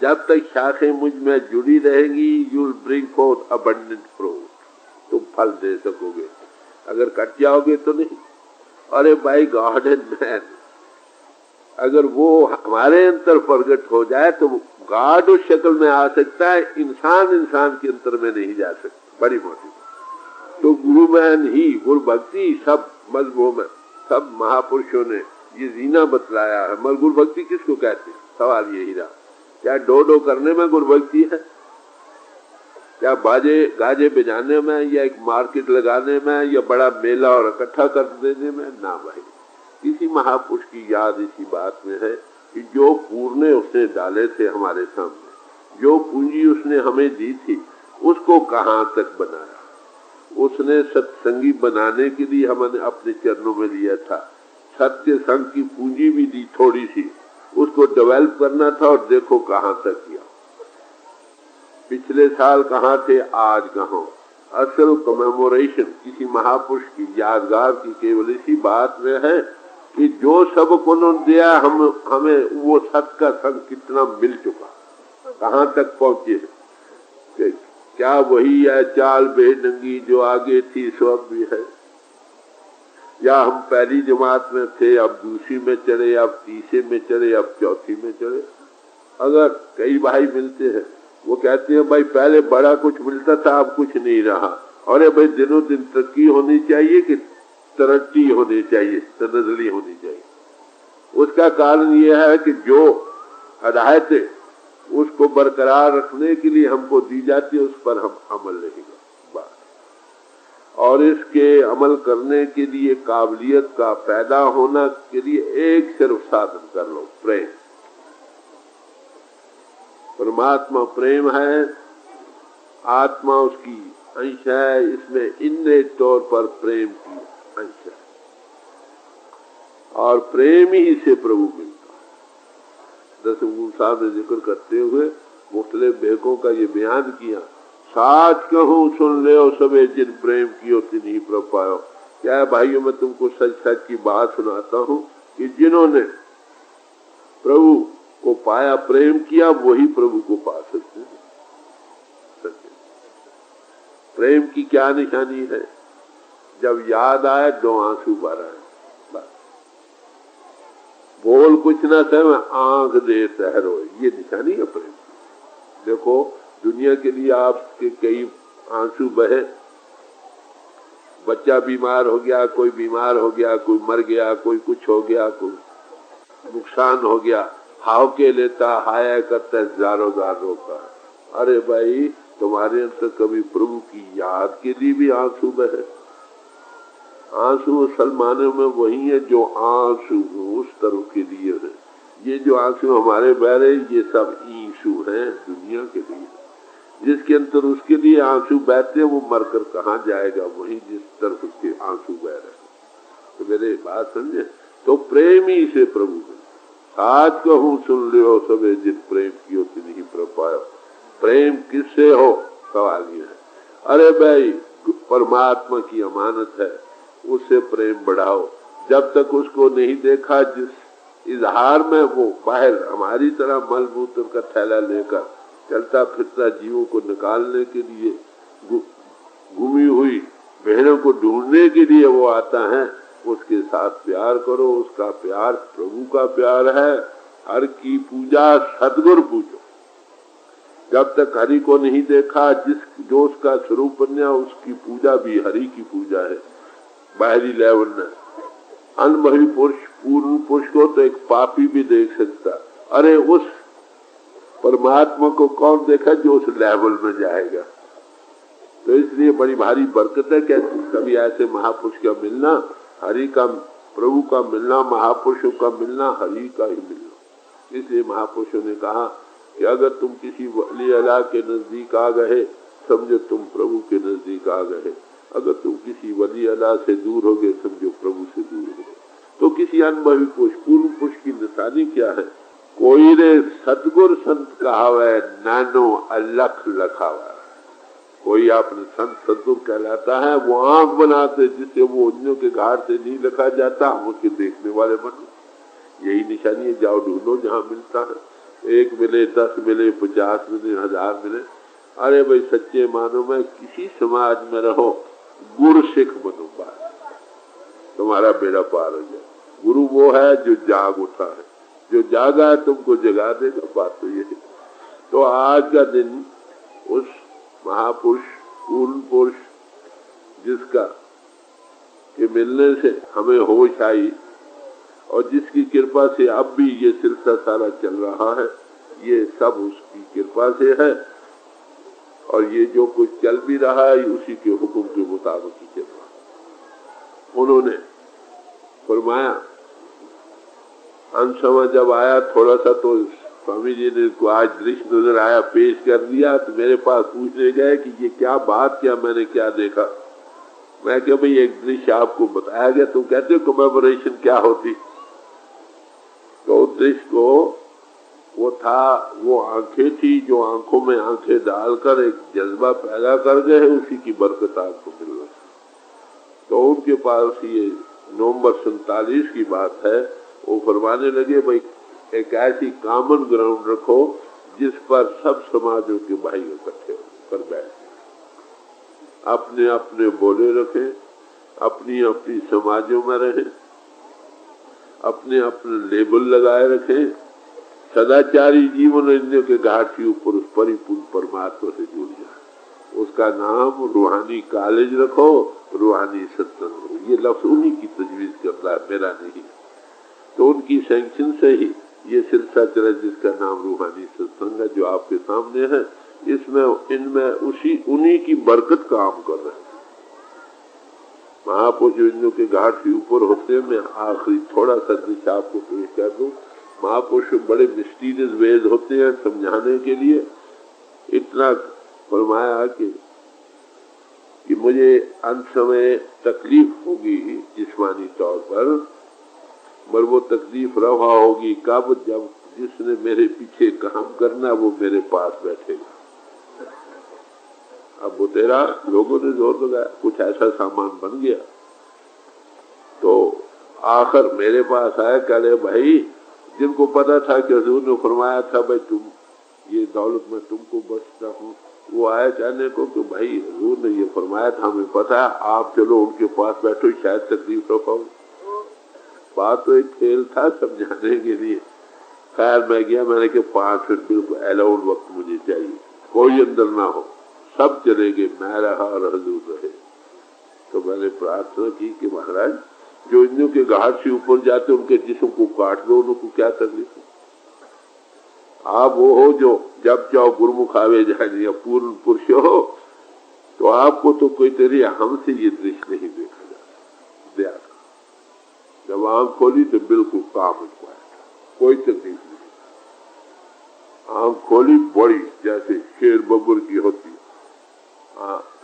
जब तक शाखें मुझ में जुड़ी रहेंगी, you'll bring forth abundant fruit, तुम फल दे सकोगे। अगर कट जाओगे तो नहीं। अरे भाई, गॉड एंड मैन, अगर वो हमारे अंतर प्रकट हो जाए तो गॉड उस शक्ल में आ सकता है, इंसान के अंतर में नहीं जा सकता। बड़ी मोटी तो गुरु मैन ही, गुरु भक्ति सब मजहबों में, सब महापुरुषों ने ये जीना बतलाया है। मगर गुरु भक्ति किसको कहते हैं? सवाल यही रहा। क्या डो करने में गुरु भक्ति है? क्या बाजे गाजे बजाने में, या एक मार्केट लगाने में, या बड़ा मेला और इकट्ठा कर देने में? ना भाई, किसी महापुरुष की याद इसी बात में है कि जो पूर्णे उसने डाले थे हमारे सामने, जो पूंजी उसने हमें दी थी, उसको कहाँ तक बनाया। उसने सत्संगी बनाने के लिए हमने अपने चरणों में लिया था। सत्य संग की पूंजी भी दी थोड़ी सी, उसको डेवलप करना था, और देखो कहाँ तक किया। पिछले साल कहाँ थे, आज कहाँ। असल कमेमोरेशन किसी महापुरुष की यादगार की केवल इसी बात में है कि जो सब को उन्होंने दिया, हमें वो सत्य का संग कितना मिल चुका, कहाँ तक पहुंचे। क्या वही है चाल बेनंगी जो आगे थी सो अब भी है, या हम पहली जमात में थे अब दूसरी में चले, अब तीसरे में चले, अब चौथी में चले। अगर कई भाई मिलते हैं, वो कहते हैं भाई पहले बड़ा कुछ मिलता था, अब कुछ नहीं रहा। अरे भाई, दिनों दिन तरक्की होनी चाहिए कि तरक्की होनी चाहिए, तनज़ली होनी चाहिए। उसका कारण यह है कि जो हदायतें उसको बरकरार रखने के लिए हमको दी जाती है, उस पर हम अमल नहीं करते बात। और इसके अमल करने के लिए काबिलियत का पैदा होना के लिए एक सिर्फ साधन कर लो, प्रेम। परमात्मा प्रेम है, आत्मा उसकी अंश है, इसमें इन्ने तौर पर प्रेम की अंश है, और प्रेम ही से प्रभु मिलता। दसवें गुरु साहब ने जिक्र करते हुए मुख्तलिफ बेहकों का ये बयान किया, साच कहूँ सुन ले सबे जिन प्रेम कियो तिन्हीं प्रभु पायो। क्या है भाइयों, मैं तुमको सच सच की बात सुनाता हूँ कि जिन्होंने प्रभु को पाया, प्रेम किया, वही प्रभु को पा सकते हैं। प्रेम की क्या निशानी है? जब याद आए दो आंसू भर आए, बोल कुछ ना सहे मैं आंख दे तहरो, ये निशानी है प्रेम। देखो दुनिया के लिए आपके कई आंसू बहे, बच्चा बीमार हो गया, कोई बीमार हो गया, कोई मर गया, कोई कुछ हो गया, कोई नुकसान हो गया, हाव के लेता, हाया करता, जारो जारो का। अरे भाई, तुम्हारे अंदर कभी प्रभु की याद के लिए भी आंसू बहे? आंसू असल माने में वही है जो आंसू उस तरह के लिए है। ये जो आंसू हमारे बह रहे, ये सब ईंसू हैं दुनिया के लिए। जिसके अंदर उसके लिए आंसू बहते, वो मरकर कहाँ जाएगा? वही जिस तरफ उसके आंसू बह रहे। तो मेरे बात समझे? तो प्रेम ही से प्रभु है। साच कहूँ सुन लियो सबे जिन प्रेम कियो तिन्हीं प्रभु पायो। प्रेम किससे हो? सवाल ये है। अरे भाई, परमात्मा की अमानत है, उससे प्रेम बढ़ाओ। जब तक उसको नहीं देखा, जिस इजहार में वो बाहर हमारी तरह मलमूत्र का थैला लेकर चलता फिरता जीवों को निकालने के लिए, गुमी हुई बहनों को ढूंढने के लिए वो आता है, उसके साथ प्यार करो। उसका प्यार प्रभु का प्यार है। हर की पूजा सदगुरु पूजो। जब तक हरि को नहीं देखा, जो उसका स्वरूप बना, उसकी पूजा भी हरि की पूजा है। बाहरी लेवल में अनुभवी पुरुष, पूर्ण पुरुष को तो एक पापी भी देख सकता। अरे उस परमात्मा को कौन देखा जो उस लेवल में जाएगा? तो इसलिए बड़ी भारी बरकत है कि कभी ऐसे महापुरुष का मिलना, हरि का, प्रभु का मिलना, महापुरुषों का मिलना, हरि का ही मिलना। इसलिए महापुरुषों ने कहा कि अगर तुम किसी वली अल्लाह के नजदीक आ गए, समझो तुम प्रभु के नजदीक आ गए। अगर तुम किसी वली अल्लाह से दूर हो गए, समझो प्रभु से दूर हो गए। तो किसी अनुभवी पुरुष, पूर्ण पुरुष की निशानी क्या है? कोई रे सतगुर संत कहावे, नानो अलख लखावा। कोई आपने संत सतगुर कहलाता है, वो आंख बनाते जिससे वो अन्यों के घाट से नहीं रखा जाता, हम उसके देखने वाले बनो। यही निशानी है। जाओ ढूंढो जहाँ मिलता है, 1 मिले, 10 मिले, 50 मिले, 1000 मिले। अरे भाई सच्चे मानो में किसी समाज में रहो, गुरु सिख बनो, बात तुम्हारा बेड़ा पार हो जाए। गुरु वो है जो जाग उठा है, जो जागा है तुमको जगा देगा। बात तो यही। तो आज का दिन उस महापुरुष, पूर्ण पुरुष जिसका के मिलने से हमें होश आई और जिसकी कृपा से अब भी ये सिलसिला सारा चल रहा है, ये सब उसकी कृपा से है। और ये जो कुछ चल भी रहा है उसी के हुक्म के मुताबिक ही चल रहा है। उन्होंने फरमाया, अंत समय जब आया थोड़ा सा, तो स्वामी जी ने को आज दृश्य नजर आया, पेश कर दिया। तो मेरे पास पूछने गए कि ये क्या बात, क्या मैंने क्या देखा। मैं क्या भाई एक दृश्य आपको बताया गया, तुम कहते हो कमेमोरेशन क्या होती। तो दृश्य को वो था, वो आंखें थी जो आंखों में आंखें डालकर एक जज्बा पैदा कर गए, उसी की बरकत आपको मिल रही। तो उनके पास ये नवंबर 47 की बात है। वो फरमाने लगे, भाई एक ऐसी कॉमन ग्राउंड रखो जिस पर सब समाजों के भाई इकट्ठे कर बैठे, अपने अपने बोले रखें, अपनी अपनी समाजों में रहें, अपने अपने लेबल लगाए रखें, सदाचारी जीवन अन्यों के घाट के ऊपर उस परिपूर्ण परमात्मा से जुड़ जाए। उसका नाम रूहानी कॉलेज रखो, रूहानी सत्संग। ये लफ्ज उन्हीं की तजवीज करता है, मेरा नहीं। तो उनकी सैंक्शन से ही ये सिलसिला चला जिसका नाम रूहानी सत्संग है, जो आपके सामने है। इसमें इनमें उन्हीं की बरकत काम कर रहे हैं। महापुरुष इंद्रों के घाट के ऊपर होते, मैं आखिरी थोड़ा सा दृश्य आपको पेश कर दूं। महापुरुष बड़े मिस्टीरियस वेज होते हैं समझाने के लिए। इतना फरमाया कि मुझे अंत समय तकलीफ होगी जिस्मानी तौर पर वो तकलीफ रवा होगी कब, जब जिसने मेरे पीछे काम करना वो मेरे पास बैठेगा। अब वो तेरा लोगों ने जोर लगाया, कुछ ऐसा सामान बन गया। तो आखिर मेरे पास आया, कह रहे भाई, जिनको पता था कि हुजूर ने फरमाया था भाई तुम ये दौलत में तुमको बचता हूँ, वो आया चाहने को कि भाई हुजूर ने ये फरमाया था, हमें पता है, आप चलो उनके पास बैठो, शायद तकलीफ रखो। बात तो एक खेल था समझाने के लिए। खैर मैं गया, मैंने कहा 5 मिनट बिल्कुल अलाउड वक्त मुझे चाहिए, कोई अंदर ना हो, सब चले गए, मैं रहा और हुजूर रहे। तो मैंने प्रार्थना की कि महाराज जो इंद्रियों के घाट से ऊपर जाते उनके जिस्म को काट दो, उनको क्या तकलीफ है। आप वो हो जो जब चाहो गुरुमुख आवे जाए, या पूर्ण पुरुष हो, तो आपको तो कोई तरीके हमसे ये दृश्य नहीं देखा जा सकता। जब आंख खोली तो बिल्कुल काम हुआ, कोई तकलीफ नहीं। आंख खोली बड़ी जैसे शेर बबूर की होती है,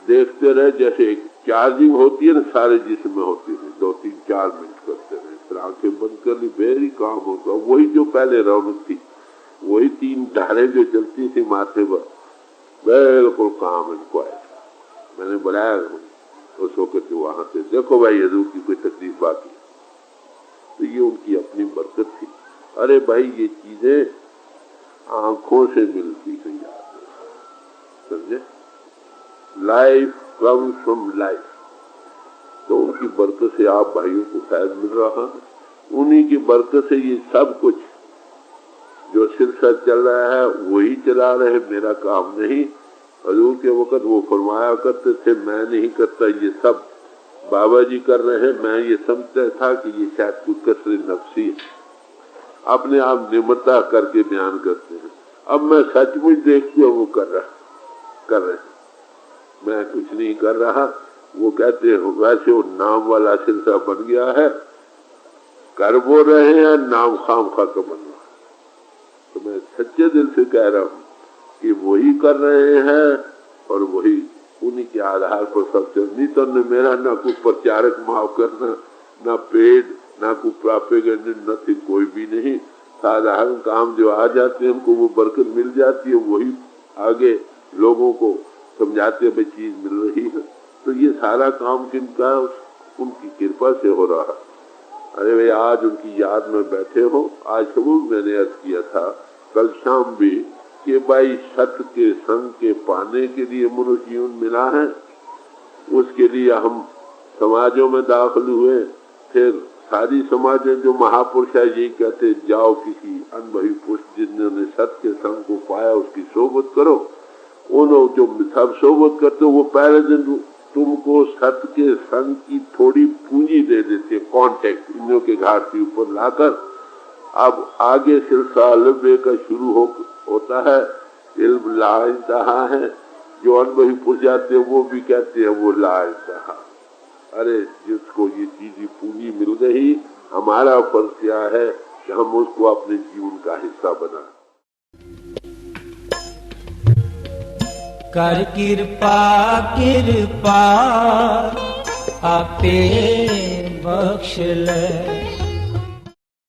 देखते रहे जैसे एक चार्जिंग होती है ना, सारे जिस्म में होती है, 2-3-4 मिनट करते रहे, फिर आंखें बंद कर ली, वेरी काम होता। वही जो पहले रौनक थी, वही 3 धारें जो चलती थी माथे पर, बिल्कुल काम इनको आया। मैंने बुलाया उस वक्त वहां से, देखो भाई हुजूर की कोई तकलीफ बाकी, तो ये उनकी अपनी बरकत थी। अरे भाई ये चीजें आंखों से मिलती हैं, समझे। Life comes from life. तो उनकी बरकत से आप भाइयों को फैज मिल रहा है, उन्हीं की बरकत से ये सब कुछ जो सिलसिला चल रहा है वही चला रहे, मेरा काम नहीं। हुजूर के वक्त वो फरमाया करते थे, मैं नहीं करता, ये सब बाबा जी कर रहे हैं। मैं ये समझता था कि ये शायद कुछ कसरे नफसी है, अपने आप निम्रता करके बयान करते हैं। अब मैं सचमुच देखती हूँ वो कर रहे हैं, मैं कुछ नहीं कर रहा। वो कहते हैं वैसे वो नाम वाला सिलसिला बन गया है, कर वो रहे हैं, नाम खाम खा का बन रहा। तो मैं सच्चे दिल से कह रहा हूँ कि वही कर रहे हैं और वही उन्हीं के आधार पर सब चल। नहीं तो न मेरा ना कोई प्रचारक माव करना, ना पेड, ना कोई प्रोपेगेंडा, नथिंग, कोई भी नहीं। साधारण काम जो आ जाते हैं हमको वो बरकत मिल जाती है, वही आगे लोगों को समझाते भाई चीज मिल रही है। तो ये सारा काम किनका, उनकी कृपा से हो रहा है। अरे भाई आज उनकी याद में बैठे हो। आज सबूत मैंने अर्ज किया था कल शाम भी कि भाई सत्य के संग के पाने के लिए मनुष्य जीवन मिला है, उसके लिए हम समाजों में दाखिल हुए। फिर सारी समाज जो महापुरुष है यही कहते जाओ किसी अनुभवी पुरुष जिन्होंने सत्य के संग को पाया उसकी सोबत करो। उन्होंने जो सब सोबत करते वो पहले दिन तुमको सत्य के संग की थोड़ी पूंजी दे देते, कांटेक्ट इन्हों के घाट के ऊपर लाकर। अब आगे सिलसिला लंबे का शुरू होता है। इल्म ला इंतहा है, जो अनुभवी पुरुष जाते हैं वो भी कहते हैं वो ला इंतहा। अरे जिसको ये चीज पूंजी मिल गई, हमारा फर्ज क्या है कि हम उसको अपने जीवन का हिस्सा बनाएं। कर कृपा कृपा आपे बख्श ले।